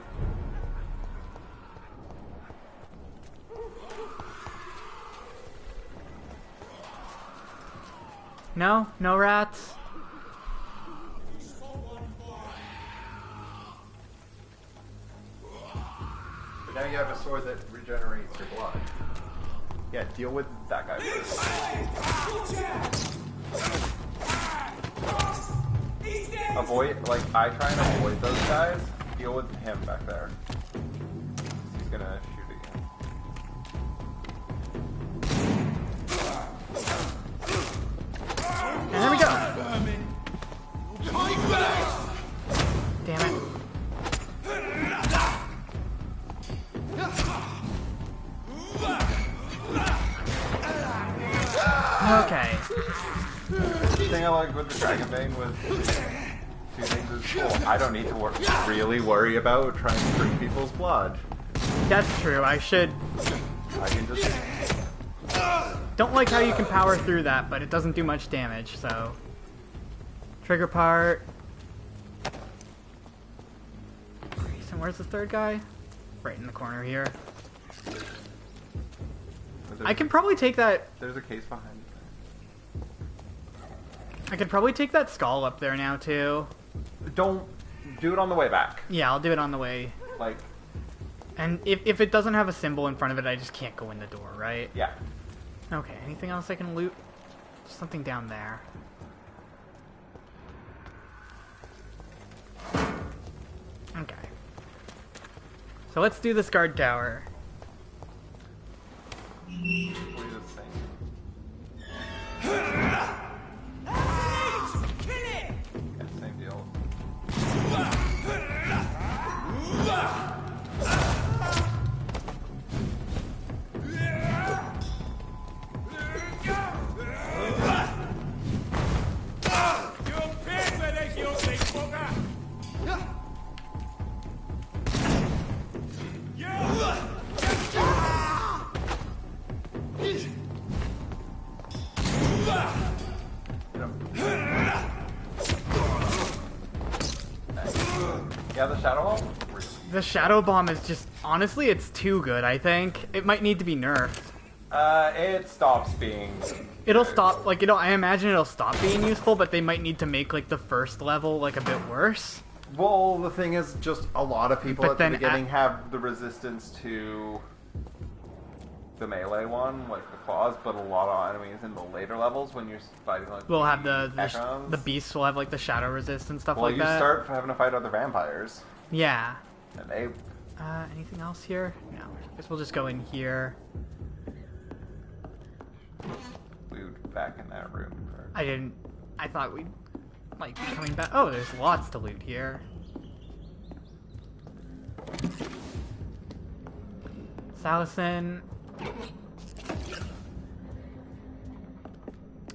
No? No rats? But now you have a sword that regenerates your blood. Yeah, deal with that guy first. Avoid, like, I try and avoid those guys. Deal with him back there. He's gonna shoot at you. And there we go! Damn it. Okay. The thing I like with the Dragon Bane was two things is cool. I don't need to really worry about trying to drink people's blood. That's true, I should... I can just... Don't like how you can power through that, but it doesn't do much damage, so... Trigger part... And where's the third guy? Right in the corner here. I can probably take that... There's a case behind you. I could probably take that skull up there now, too. Don't... Do it on the way back. Yeah, I'll do it on the way. Like... And if it doesn't have a symbol in front of it, I just can't go in the door, right? Yeah. Okay, anything else I can loot? Something down there. Okay. So let's do this guard tower. Same deal. Yeah, the Shadow Bomb? The Shadow Bomb is just... Honestly, it's too good, I think. It might need to be nerfed. It stops being... It'll stop, like, you know, I imagine it'll stop being useful, but they might need to make, like, the first level, like, a bit worse. Well, the thing is, just a lot of people But at the then beginning have the resistance to the melee one, like the claws, but a lot of enemies in the later levels, when you're fighting, like, We'll have the Echelons. beasts will have, like, the shadow resist and stuff Well, like you that. start having to fight other vampires. Yeah. And they... anything else here? No. I guess we'll just go in here. Loot back in that room. I thought we'd, like, be coming back. Oh, there's lots to loot here. Salison.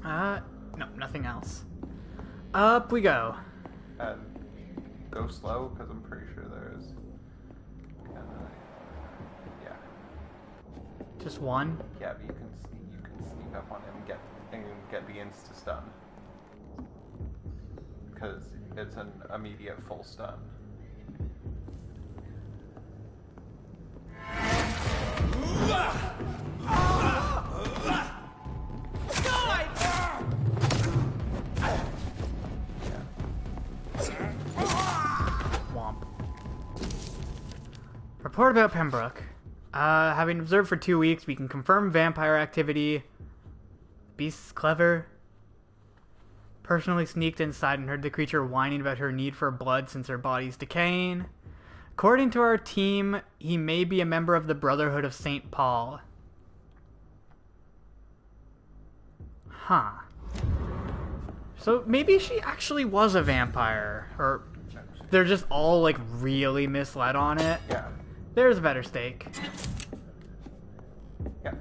No, nothing else. Up we go. And go slow, because I'm pretty sure there's... yeah. Just one? Yeah, but you can sneak up on him and get the insta-stun. Because it's an immediate full stun. Womp. Report about Pembroke. Having observed for 2 weeks, we can confirm vampire activity. Beast's clever. Personally sneaked inside and heard the creature whining about her need for blood since her body's decaying. According to our team, he may be a member of the Brotherhood of St. Paul. Huh. So maybe she actually was a vampire. Or they're just all, like, really misled on it. Yeah. There's a better steak. Yeah.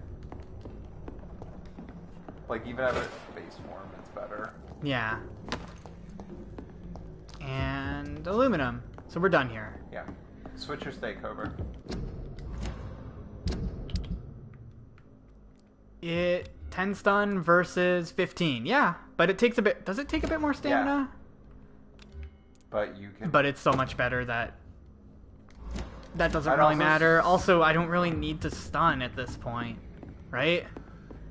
Like, even at its base form, it's better. Yeah. into aluminum. So we're done here. Yeah. Switch your stake over. 10 stun versus 15. Yeah, but it takes a bit. Does it take a bit more stamina? Yeah. But you can. But it's so much better that doesn't really matter. Also, I don't really need to stun at this point, right?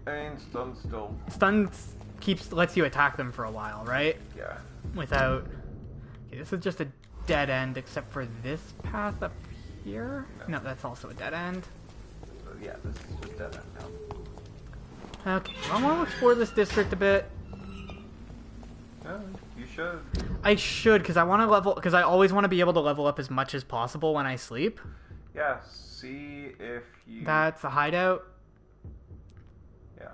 And stun still. Stun lets you attack them for a while, right? Yeah. Without. Okay, this is just a dead end, except for this path up here. No, that's also a dead end. So yeah, this is just dead end now. Okay, I want to explore this district a bit. Yeah, you should. I should, because I want to level. Because I always want to be able to level up as much as possible when I sleep. Yeah. See if you. That's a hideout. Yeah.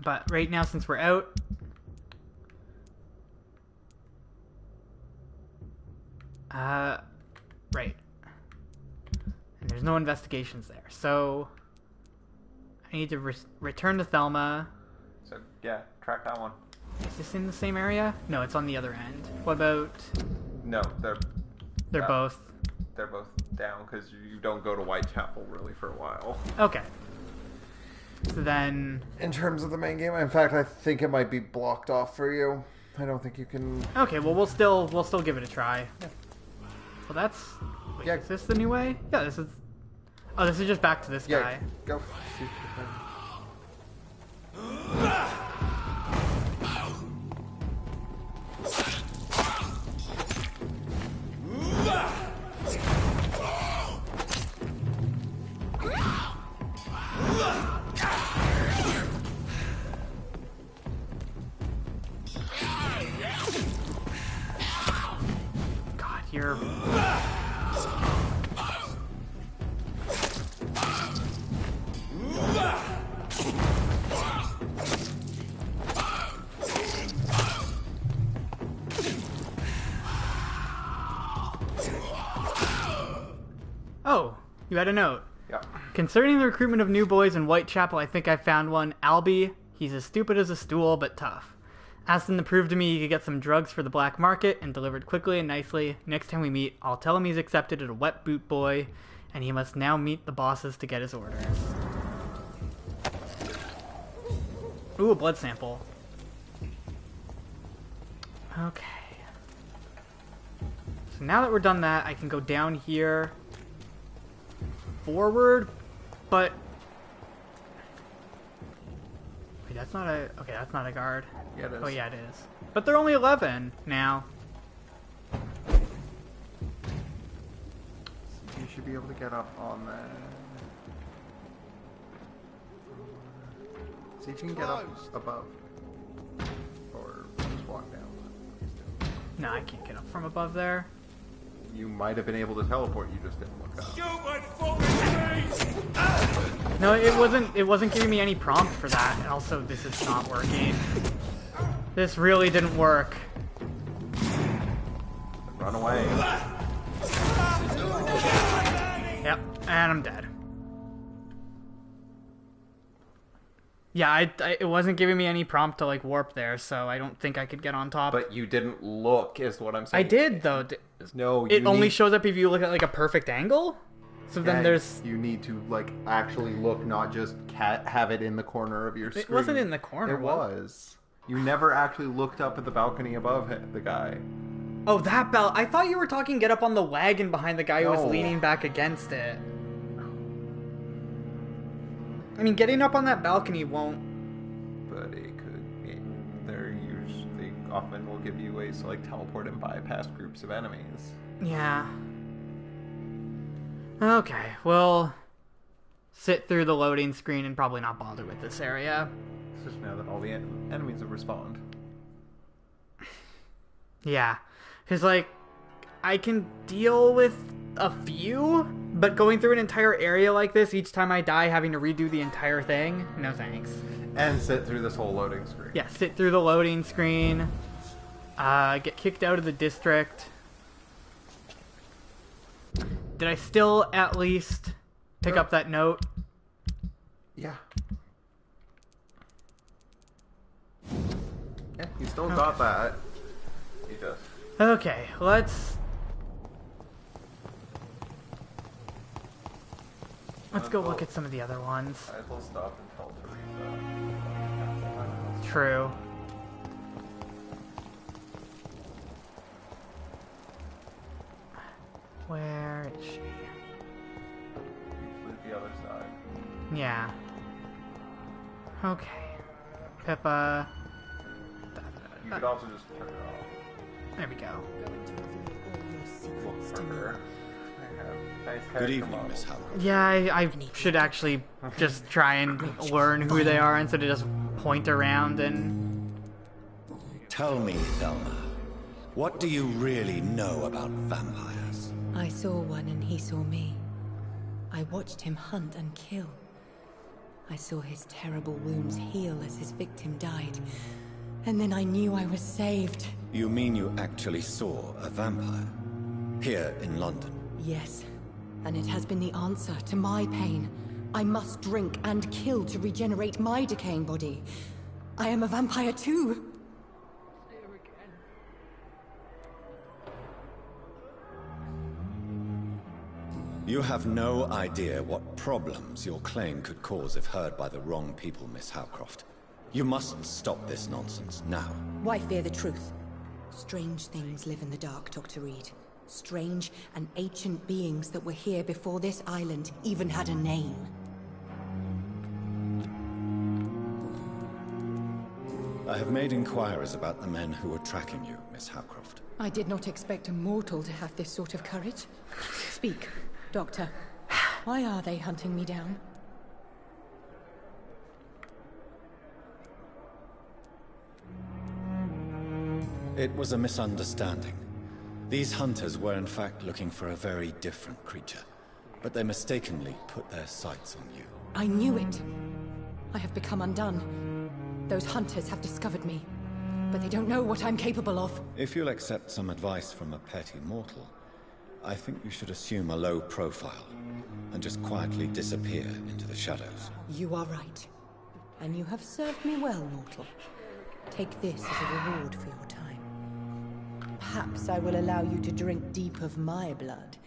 But right now, since we're out. Right. And there's no investigations there, so I need to return to Thelma. So yeah, track that one. Is this in the same area? No, it's on the other end. What about? No, they're both. They're both down because you don't go to Whitechapel really for a while. Okay. So then, in terms of the main game, in fact, I think it might be blocked off for you. I don't think you can. Okay, well we'll still give it a try. Yeah. Well, that's. Wait, is this the new way? Yeah, this is. Oh, this is just back to this guy. Go. God, you're. Oh, you had a note. Yeah. Concerning the recruitment of new boys in Whitechapel, I think I found one. Albie, he's as stupid as a stool, but tough. Asked him to prove to me he could get some drugs for the black market and delivered quickly and nicely. Next time we meet, I'll tell him he's accepted as a wet boot boy, and he must now meet the bosses to get his orders. Ooh, a blood sample. Okay. So now that we're done that, I can go down here. Forward, but wait, that's not a that's not a guard. Yeah, it is. Oh yeah, it is. But they're only 11 now. You should be able to get up on that. See if you can get up above, or just walk down. No, I can't get up from above there. You might have been able to teleport. You just didn't look up. No, it wasn't giving me any prompt for that. And also, this is not working. This really didn't work. Run away. Yep, and I'm dead. Yeah, it wasn't giving me any prompt to like warp there, so I don't think I could get on top. But you didn't look, is what I'm saying. I did though. No, it only shows up if you look at like a perfect angle. So then there's. You need to like actually look, not just have it in the corner of your screen. It wasn't in the corner. It was. You never actually looked up at the balcony above the guy. Oh, that bell! I thought you were talking. Get up on the wagon behind the guy who was leaning back against it. I mean, getting up on that balcony won't. But it could. They often will give you ways to like teleport and bypass groups of enemies. Yeah. Okay, we'll sit through the loading screen and probably not bother with this area. Just know that all the enemies will respond. Yeah, because like I can deal with a few, but going through an entire area like this, each time I die having to redo the entire thing, no thanks. And sit through this whole loading screen. Yeah, sit through the loading screen, get kicked out of the district. Did I still at least pick up that note? Yeah. Yeah, you still got that. You just Okay, let's go look at some of the other ones. Might as well stop and tell Teresa. True. Where is she? Usually the other side. Yeah. Okay. Pippa. You could also just turn it off. There we go. Good evening, Miss Howard. Yeah, I should actually just try and learn who they are instead of just point around and... Tell me, Thelma, what do you really know about vampires? I saw one and he saw me. I watched him hunt and kill. I saw his terrible wounds heal as his victim died. And then I knew I was saved. You mean you actually saw a vampire? Here in London? Yes. And it has been the answer to my pain. I must drink and kill to regenerate my decaying body. I am a vampire too. You have no idea what problems your claim could cause if heard by the wrong people, Miss Howcroft. You must stop this nonsense, now. Why fear the truth? Strange things live in the dark, Dr. Reed. Strange and ancient beings that were here before this island even had a name. I have made inquiries about the men who were tracking you, Miss Howcroft. I did not expect a mortal to have this sort of courage. Speak, Doctor. Why are they hunting me down? It was a misunderstanding. These hunters were in fact looking for a very different creature, but they mistakenly put their sights on you. I knew it. I have become undone. Those hunters have discovered me, but they don't know what I'm capable of. If you'll accept some advice from a petty mortal, I think you should assume a low profile and just quietly disappear into the shadows. You are right. And you have served me well, mortal. Take this as a reward for your time. Perhaps I will allow you to drink deep of my blood.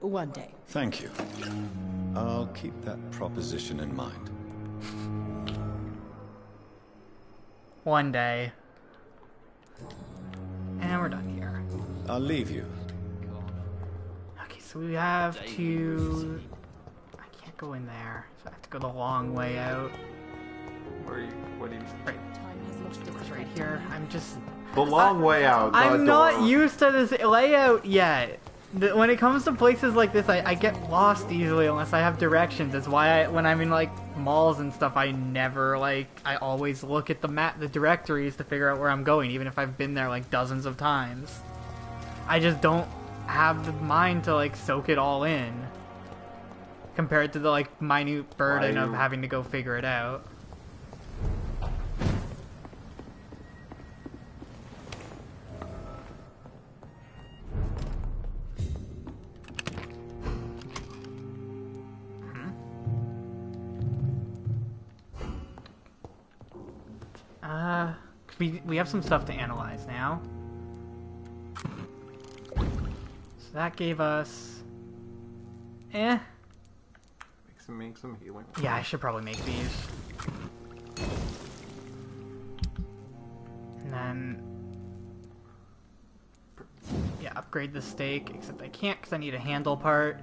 One day. Thank you. I'll keep that proposition in mind. One day. And we're done here. I'll leave you. Okay, so we have to... I can't go in there, so I have to go the long way out. What do you mean? Right. It's right here. I'm just... The long way out. I'm not used to this layout yet. When it comes to places like this, I get lost easily unless I have directions. That's why when I'm in like malls and stuff, I never I always look at the map, the directories to figure out where I'm going, even if I've been there like dozens of times. I just don't have the mind to like soak it all in compared to the like minute burden of having to go figure it out. We have some stuff to analyze now. So that gave us... Make some healing. Yeah, I should probably make these. And then... yeah, upgrade the stake, except I can't because I need a handle part.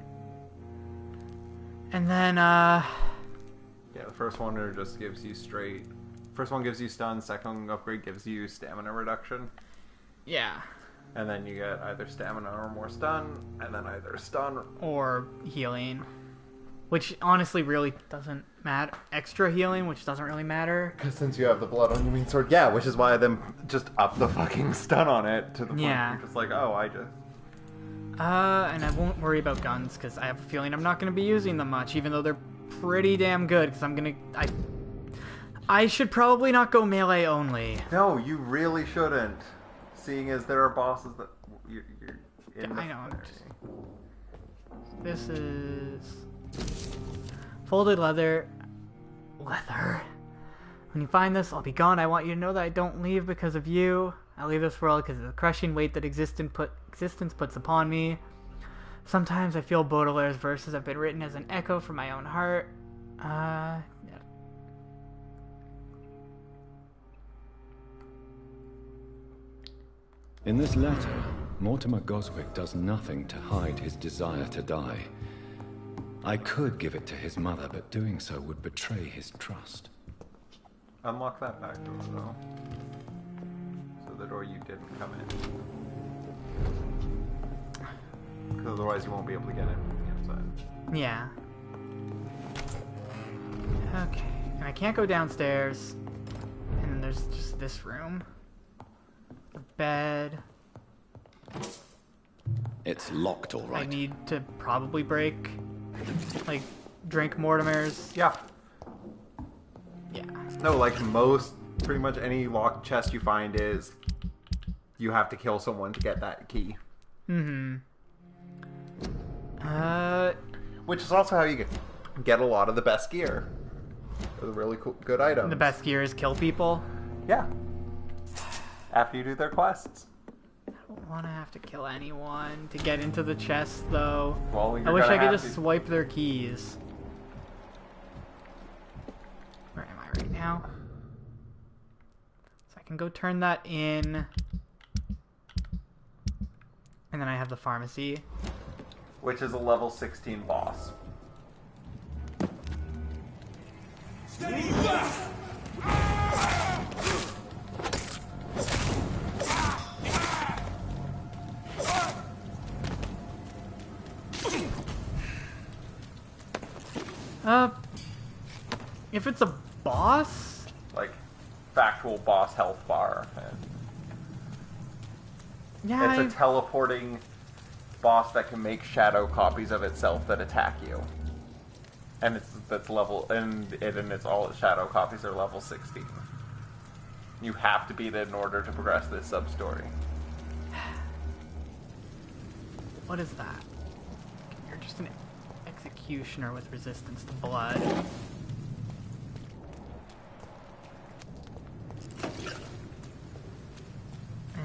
And then, yeah, the first one just gives you straight... First one gives you stun, second upgrade gives you stamina reduction. Yeah. And then you get either stamina or more stun, and then either stun or healing. Which honestly really doesn't matter. Extra healing, which doesn't really matter. Because since you have the blood on your main sword, yeah, which is why I then just up the fucking stun on it to the point where you're just like, oh, I just... and I won't worry about guns, because I have a feeling I'm not going to be using them much, even though they're pretty damn good, because I'm going to... I should probably not go melee only. No, you really shouldn't. Seeing as there are bosses that you're in. I know. This is folded leather. Leather. When you find this, I'll be gone. I want you to know that I don't leave because of you. I leave this world because of the crushing weight that existence puts upon me. Sometimes I feel Baudelaire's verses have been written as an echo from my own heart. Yeah. In this letter, Mortimer Goswick does nothing to hide his desire to die. I could give it to his mother, but doing so would betray his trust. Unlock that back door, though. So the door you didn't come in. Because otherwise you won't be able to get in from the outside. Yeah. Okay. And I can't go downstairs. And then there's just this room. The bed. It's locked, all right. I need to probably break, like, drink Mortimer's. Yeah. Yeah. No, like pretty much any locked chest you find is you have to kill someone to get that key. Mm-hmm. Which is also how you get a lot of the best gear. The really cool, good items. The best gear is kill people? Yeah. After you do their quests. I don't want to have to kill anyone to get into the chest, though. Well, I wish I could just swipe their keys. Where am I right now? So I can go turn that in. And then I have the pharmacy. Which is a level 16 boss. Steady left! If it's a boss? Like, factual boss health bar. And yeah, it's a teleporting boss that can make shadow copies of itself that attack you. And that's level, and all its shadow copies are level 16. You have to beat it in order to progress this sub-story. What is that? You're just an executioner with resistance to blood.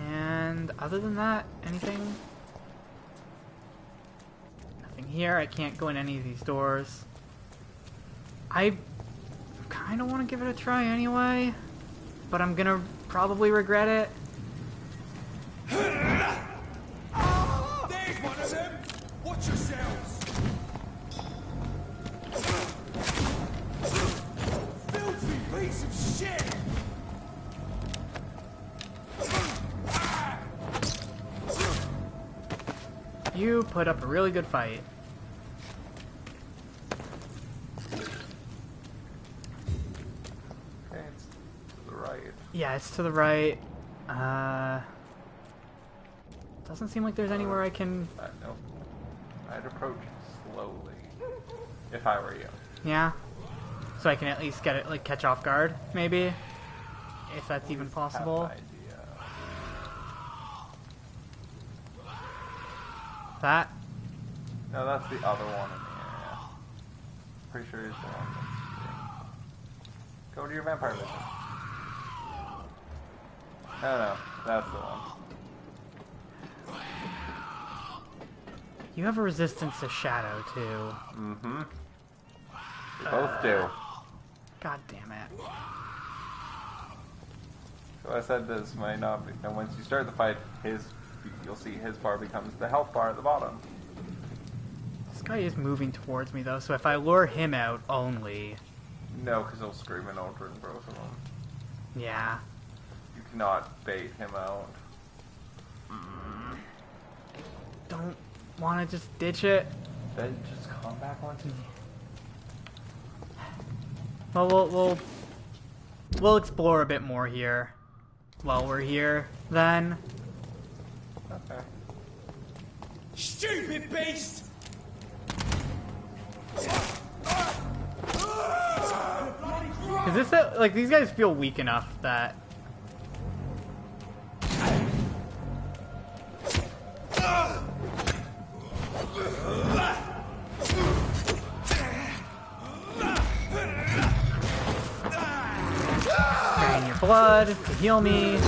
And other than that, anything? Nothing here. I can't go in any of these doors. I kind of want to give it a try anyway, but I'm gonna probably regret it. There's one of them! Watch yourselves! Filthy piece of shit! You put up a really good fight. Okay, it's to the right. Yeah, it's to the right. Doesn't seem like there's anywhere I can... Nope. I'd approach slowly. If I were you. Yeah. So I can at least get it, like, catch off guard, maybe? If that's even possible. That? No, that's the other one in the area. Pretty sure it's the one that's... Go to your vampire vision. No, that's the one. You have a resistance to shadow, too. Mm-hmm. We both do. God damn it. So I said this might not be... And once you start the fight, you'll see his bar becomes the health bar at the bottom. This guy is moving towards me, though, so if I lure him out only... No, because he'll scream and over and both of them. Yeah. You cannot bait him out. Don't want to just ditch it. Then just come back onto me. Well, we'll explore a bit more here while we're here, then. Okay. Stupid beast! Is this like these guys feel weak enough that? Drain your blood to heal me.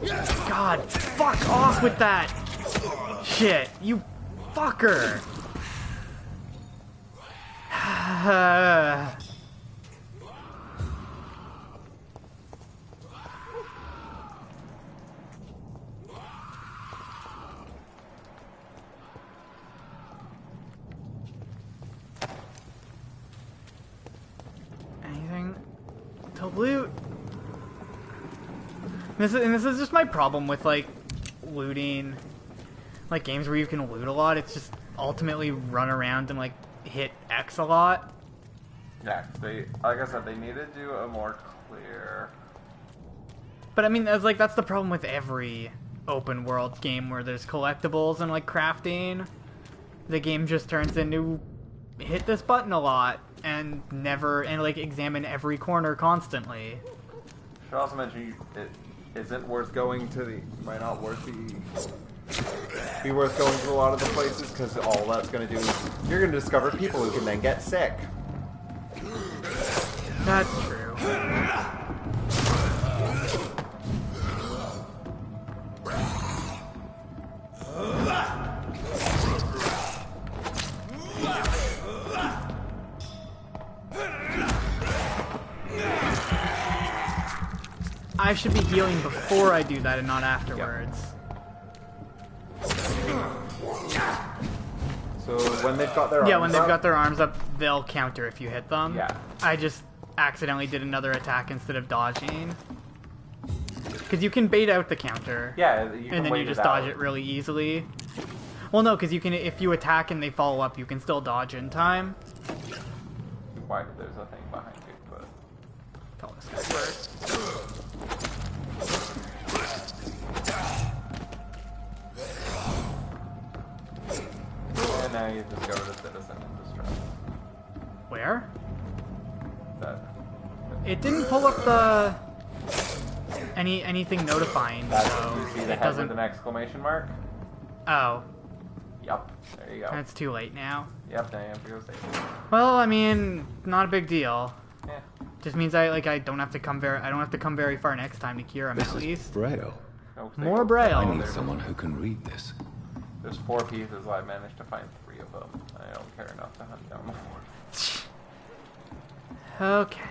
God, fuck off with that shit, you fucker. Anything to loot? This is just my problem with like looting, like games where you can loot a lot. It's just ultimately run around and like hit X a lot. Yeah, they, like I said, they need to do a more clear. But I mean, that's the problem with every open world game where there's collectibles and like crafting. The game just turns into hit this button a lot and like examine every corner constantly. Should also mention it isn't worth going to the might not worth be worth going to a lot of the places because all that's going to do is you're going to discover people who can then get sick. That's true. I should be healing before I do that and not afterwards. So when they've got their arms when they've got their arms up, they'll counter if you hit them. Yeah. I just accidentally did another attack instead of dodging. Because you can bait out the counter. Yeah, and then you just dodge it really easily. Well, no, because you can, if you attack and they follow up, you can still dodge in time. Why? There's a thing behind you, but tell this guy first. And now you discovered a citizen in distress. Where? That. It didn't pull up the anything notifying. That's so you see the it head doesn't. with an exclamation mark. Oh. Yup. There you go. It's too late now. Yep. Now you have to go save it. Well, I mean, not a big deal. Yeah. Just means I don't have to come very far next time to cure him at least. Braille. More Braille. I need someone who can read this. There's 4 pieces. I managed to find 3 of them. I don't care enough to hunt down the 4th. Okay.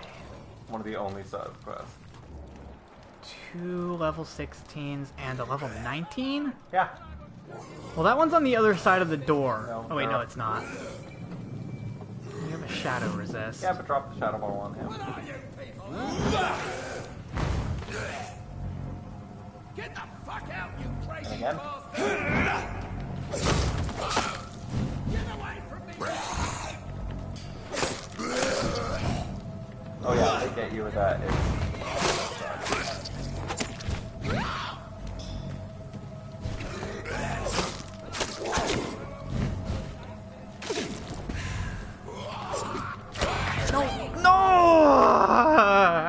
One of the only side quests. 2 level 16s and a level 19? Yeah. Well, that one's on the other side of the door. No, oh wait, no, it's not. You have a shadow resist. Yeah, but drop the shadow ball on him. Get the fuck out, you crazy again? bastard! Get away from me! Oh yeah, they get you with that. No!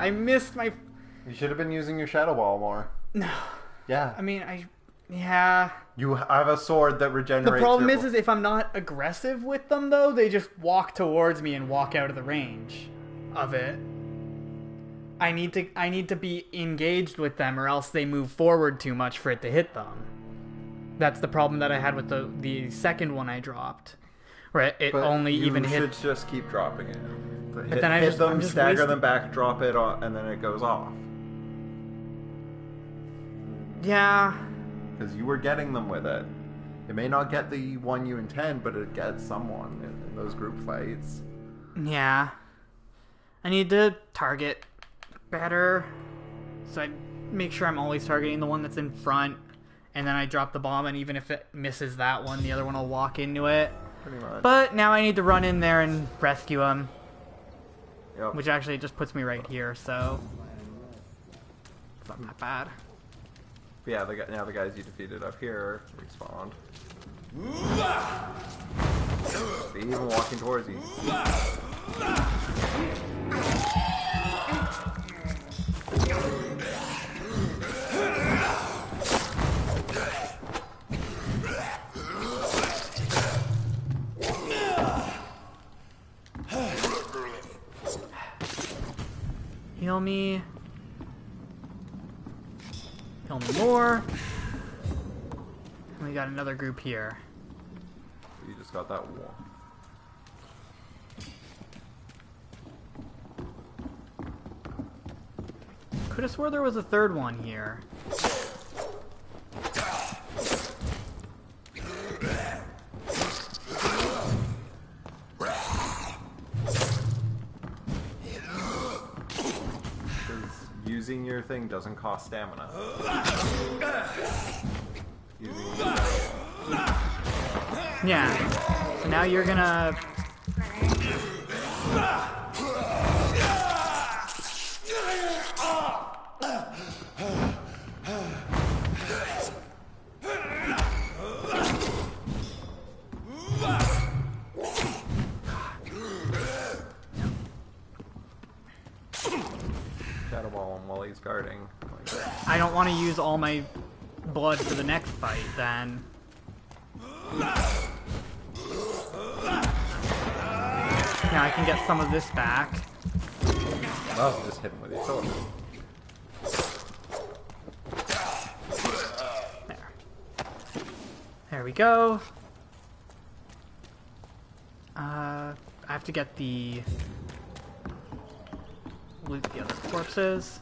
I missed my... You should have been using your shadow ball more. No. Yeah. I mean, yeah. You have a sword that regenerates. The problem is if I'm not aggressive with them, though, they just walk towards me and walk out of the range of it. I need to be engaged with them, or else they move forward too much for it to hit them. That's the problem that I had with the second one I dropped, where it but only even hit. You should just keep dropping it. But then I'm just stagger wasting... them back, drop it, and then it goes off. Yeah. Because you were getting them with it. It may not get the one you intend, but it gets someone in those group fights. Yeah. I need to target better. So I make sure I'm always targeting the one that's in front. And then I drop the bomb, and even if it misses that one, the other one will walk into it. Pretty much. But now I need to run in there and rescue him. Yep. Which actually just puts me right here, so... It's not that bad. But yeah, now the guys you defeated up here respawned. They even walking towards you. Heal me. Kill me more. And we got another group here. You just got that one. Could have swore there was a third one here. Using your thing doesn't cost stamina. Yeah. So now you're gonna... Shadow Ball him while he's guarding. I don't want to use all my blood for the next fight, then. Now I can get some of this back. Oh, just hit him with your sword. There we go. I have to get the... loot the other corpses.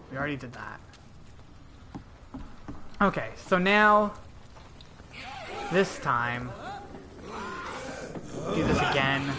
We already did that. Okay, so now... this time... do this again.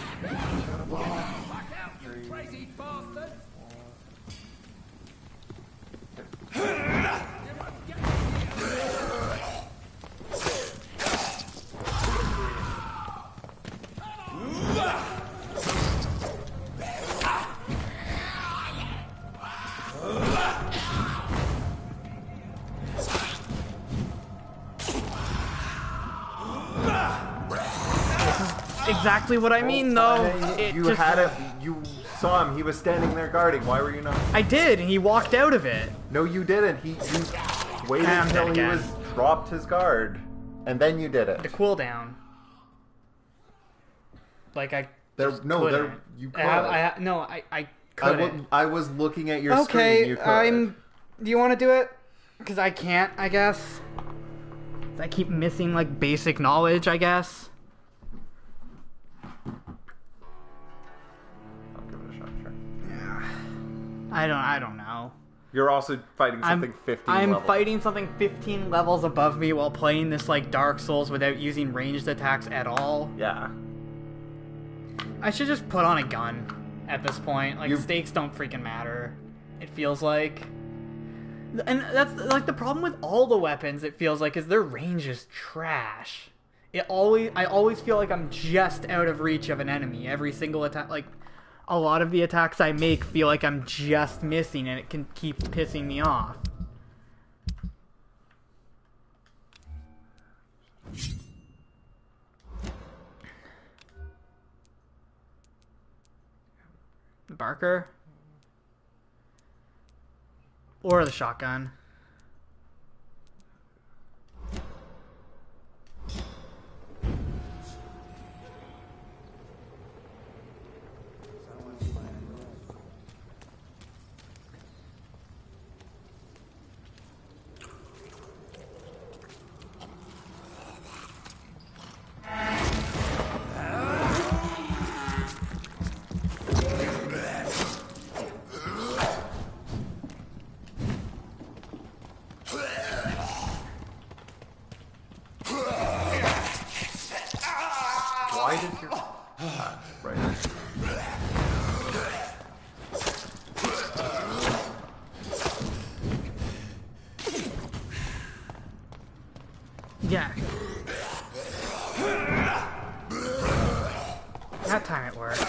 Exactly what I mean, though. You had it. You saw him. He was standing there guarding. Why were you not? I did, and he walked out of it. No, you didn't. You waited until he was dropped his guard, and then you did it. The cooldown. Like I. You could. No, I couldn't. I was looking at your screen. You could. Do you want to do it? Because I can't, I guess. I keep missing like basic knowledge, I guess. I don't know. You're also fighting something 15 levels. I'm fighting something 15 levels above me while playing this like Dark Souls without using ranged attacks at all. Yeah. I should just put on a gun at this point. Like stakes don't freaking matter. It feels like. And that's like the problem with all the weapons, it feels like, is their range is trash. I always feel like I'm just out of reach of an enemy. Every single attack, like a lot of the attacks I make feel like I'm just missing, and it can keep pissing me off. The Barker? Or the shotgun. Why did you... right. Yeah. That time it worked.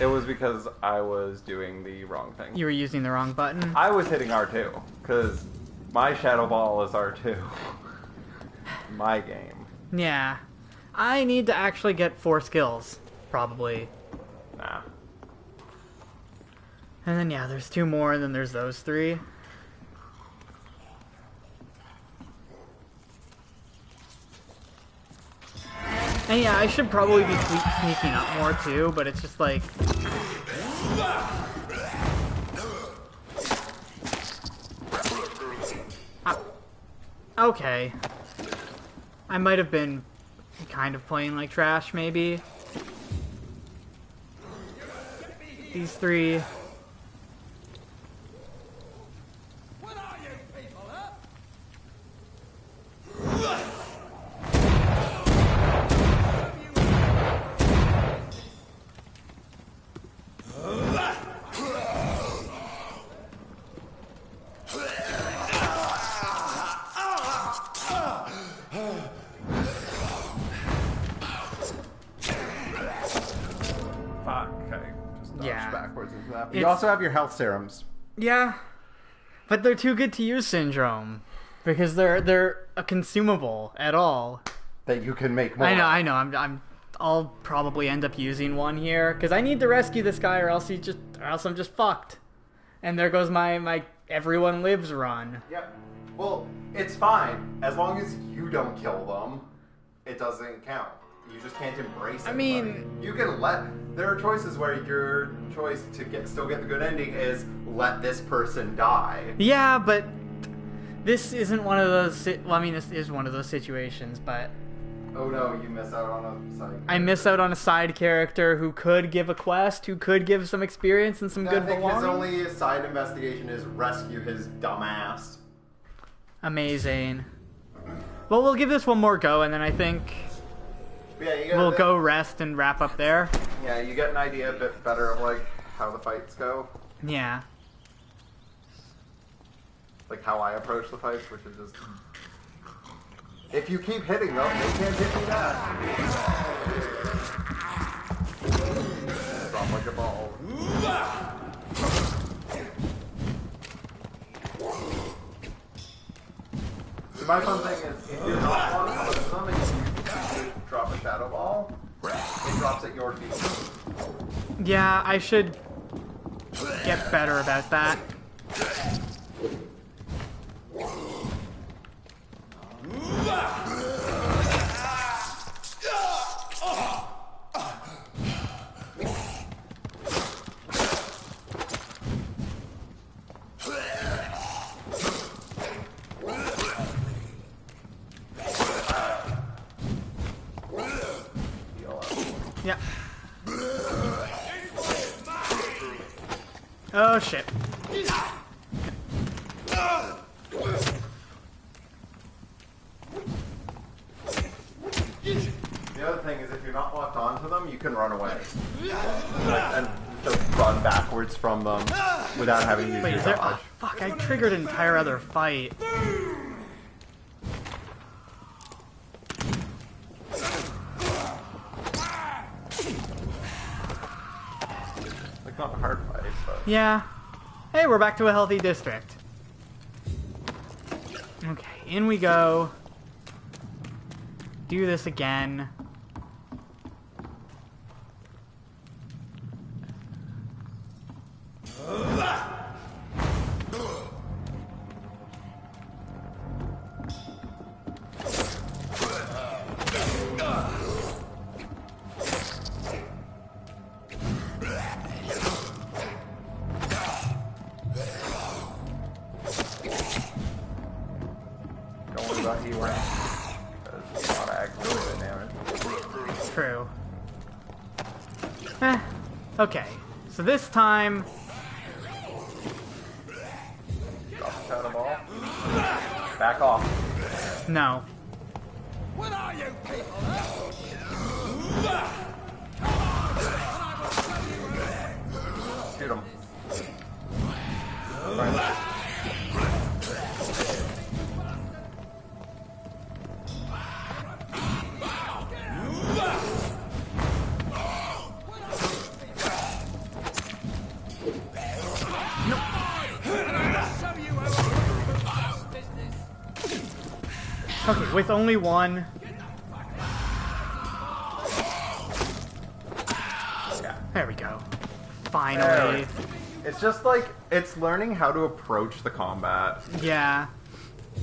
It was because I was doing the wrong thing. You were using the wrong button? I was hitting R2, because my Shadow Ball is R2. My game. Yeah. I need to actually get 4 skills, probably. Nah. And then, yeah, there's 2 more, and then there's those 3. And yeah, I should probably be sneaking up more too, but it's just like... Okay. I might have been kind of playing like trash, maybe. These three... You also have your health serums. Yeah, but they're too good to use syndrome because they're a consumable at all. That you can make more. I know. I'll probably end up using one here because I need to rescue this guy, or else I'm just fucked. And there goes my everyone lives run. Yep. Well, it's fine as long as you don't kill them. It doesn't count. You just can't embrace it. I mean, you can there are choices where your choice to still get the good ending is let this person die. Yeah, but this isn't one of those. Well, I mean, this is one of those situations, but oh no, you miss out on a side. I miss out on a side character who could give a quest, who could give some experience and some good belonging. His only side investigation is rescue his dumbass. Amazing. Well, we'll give this one more go, and then I think. Yeah, we'll go rest and wrap up there. Yeah, you get an idea a bit better of like how the fights go. Yeah. Like how I approach the fights, which is just if you keep hitting them, they can't hit me back. Drop like a ball. My fun thing is if you're not on them and you drop a shadow ball, it drops at your feet. Yeah, I should get better about that. Yeah. Oh shit. The other thing is if you're not locked onto them, you can run away. And just run backwards from them without having to use your dodge. Oh, fuck, I triggered an entire other fight. Like, not a hard fight, but... Yeah. Hey, we're back to a healthy district. Okay, in we go. Do this again. Okay, so this time... Drop the shadow ball. Back off. No. What are you people? Shoot him. Right. Okay, with only one. Yeah. There we go. Finally. It's just like, it's learning how to approach the combat. Yeah.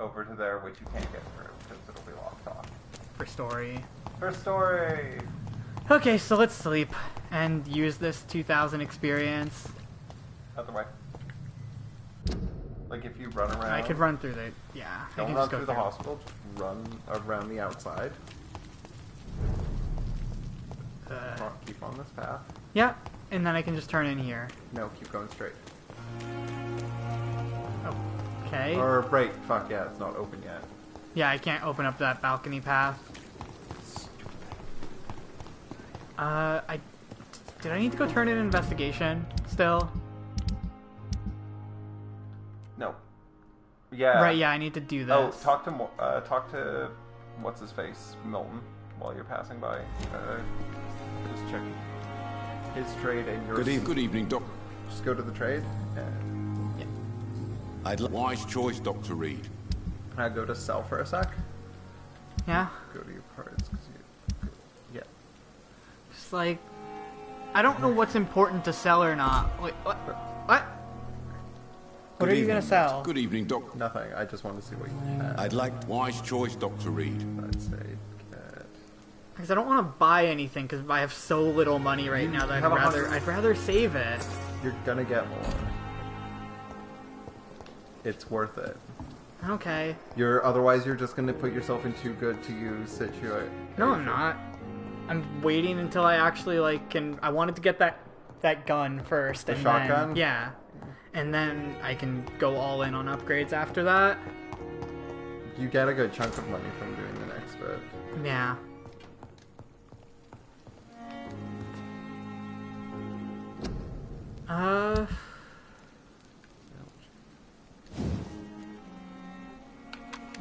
over to there, which you can't get through because it'll be locked off. For story. For story. Okay, so let's sleep and use this 2,000 experience. Other way. Like if you run around. I could run through the. Yeah. I Don't can run just go through the hospital. Just run around the outside. Keep on this path. Yeah, and then I can just turn in here. No, keep going straight. Okay. Or right, fuck yeah, it's not open yet. Yeah, I can't open up that balcony path. Did I need to go turn in an investigation still? No. Yeah. Right, yeah, I need to do this. Oh, talk to what's his face, Milton, while you're passing by. Just check his trade and yours. Good evening, Doc. Just go to the trade. Yeah. Wise choice, Dr. Reed. Can I go to sell for a sec? Yeah. Go to your cards. Yeah. Just like, I don't know what's important to sell or not. Wait, what? What? What are you gonna sell? Good evening, Doc. Nothing. I just wanted to see what you had. I'd like wise choice, Dr. Reed. I'd say. Because I don't want to buy anything because I have so little money right now that I'd rather save it. You're gonna get more. It's worth it. Okay. Otherwise you're just gonna put yourself in too good to use situation. No, I'm not. I'm waiting until I actually I wanted to get that gun first. The and shotgun? Then, yeah. And then I can go all in on upgrades after that. You get a good chunk of money from doing the next bit. Yeah.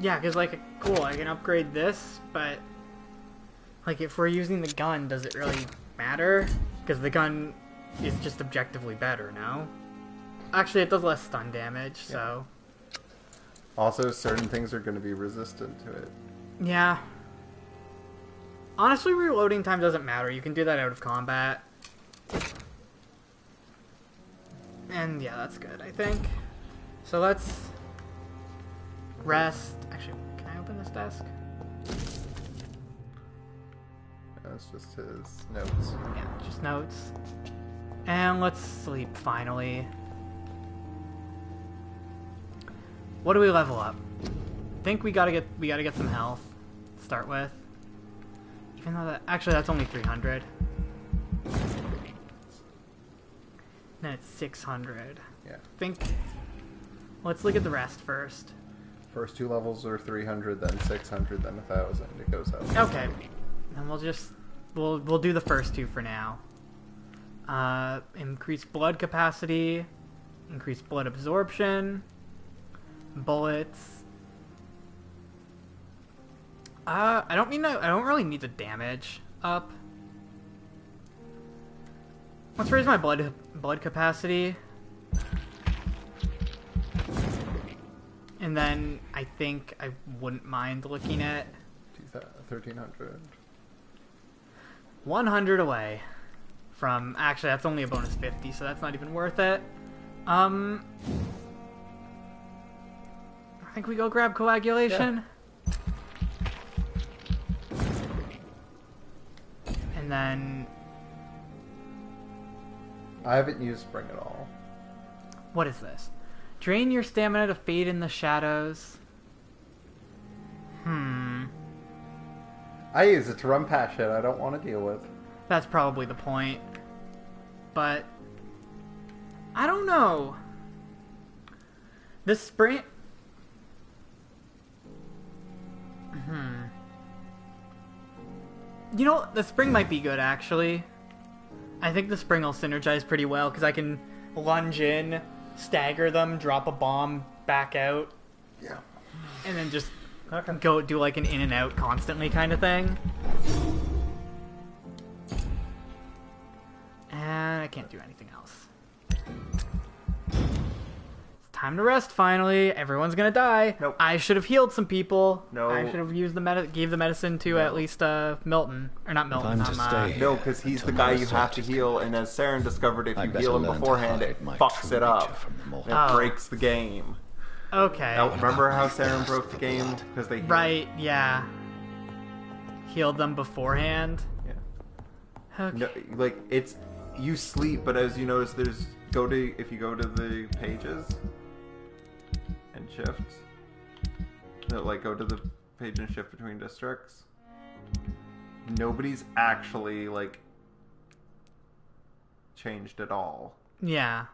Yeah, because, cool, I can upgrade this, but, if we're using the gun, does it really matter? Because the gun is just objectively better, no? Actually, it does less stun damage, so... Also, certain things are going to be resistant to it. Yeah. Honestly, reloading time doesn't matter. You can do that out of combat. And yeah, that's good, I think. So let's rest. Actually, can I open this desk? That's just his notes. Yeah, just notes. And let's sleep finally. What do we level up? I think we gotta get some health to start with. Even though that's only 300. Then it's 600. Yeah. Let's look at the rest first. First two levels are 300, then 600, then 1,000. It goes up. Okay. Then we'll do the first two for now. Increase blood capacity, increase blood absorption, bullets. I don't really need the damage up. Let's raise my blood capacity. And then I think I wouldn't mind looking at 1,300. 100 away from, actually that's only a bonus 50, so that's not even worth it. I think we go grab coagulation. Yeah. And then I haven't used spring at all. What is this? Drain your stamina to fade in the shadows. I use it to run past shit I don't want to deal with. That's probably the point. But I don't know. The spring... You know, the spring might be good, actually. I think the spring will synergize pretty well, because I can lunge in, stagger them, drop a bomb, back out. Yeah. And then just go do like an in and out constantly kind of thing. And I can't do anything else. It's time to rest finally. Everyone's gonna die. Nope. I should have healed some people. No. I should have used gave the medicine to at least Milton. Or not Milton, no, because he's the guy you have to heal, and as Saren discovered, if you heal him beforehand, it fucks it up. It breaks the game. Okay. Now, remember how Saren broke the game because they healed? Right, yeah. Healed them beforehand. Yeah. Okay. No, like it's you sleep, but as you notice, if you go to the pages and shifts, like go to the page and shift between districts. Nobody's actually like changed at all. Yeah.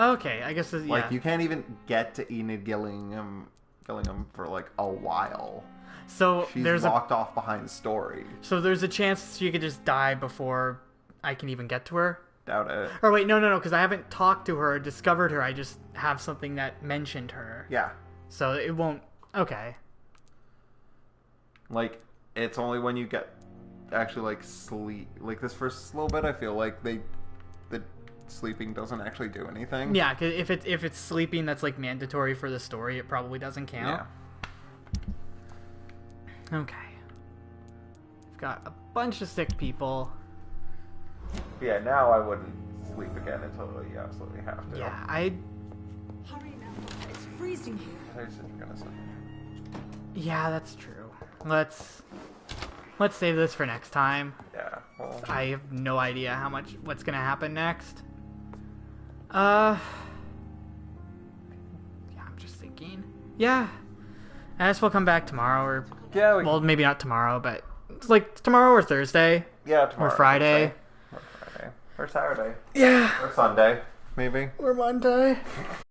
Okay, I guess yeah. Like you can't even get to Enid Gillingham for like a while. So she's locked off behind story. So there's a chance she could just die before I can even get to her? Doubt it. Or wait, no, because I haven't talked to her or discovered her. I just have something that mentioned her. Yeah. So it won't... Okay. Like, it's only when you get actually, like, sleep... Like, this first little bit, I feel like the sleeping doesn't actually do anything. Yeah, because if it's sleeping that's, like, mandatory for the story, it probably doesn't count. Yeah. Okay. We've got a bunch of sick people. Yeah, now I wouldn't sleep again until you absolutely have to. Yeah, Hurry now. It's freezing here. I said you're gonna sleep. Yeah, that's true. Let's save this for next time. Yeah. Well, I have no idea what's gonna happen next. Yeah, I'm just thinking. Yeah, I guess we'll come back tomorrow, or well, maybe not tomorrow, but it's like tomorrow or Thursday. Yeah, tomorrow. Or Friday. Or Saturday. Yeah. Or Sunday, maybe. Or Monday.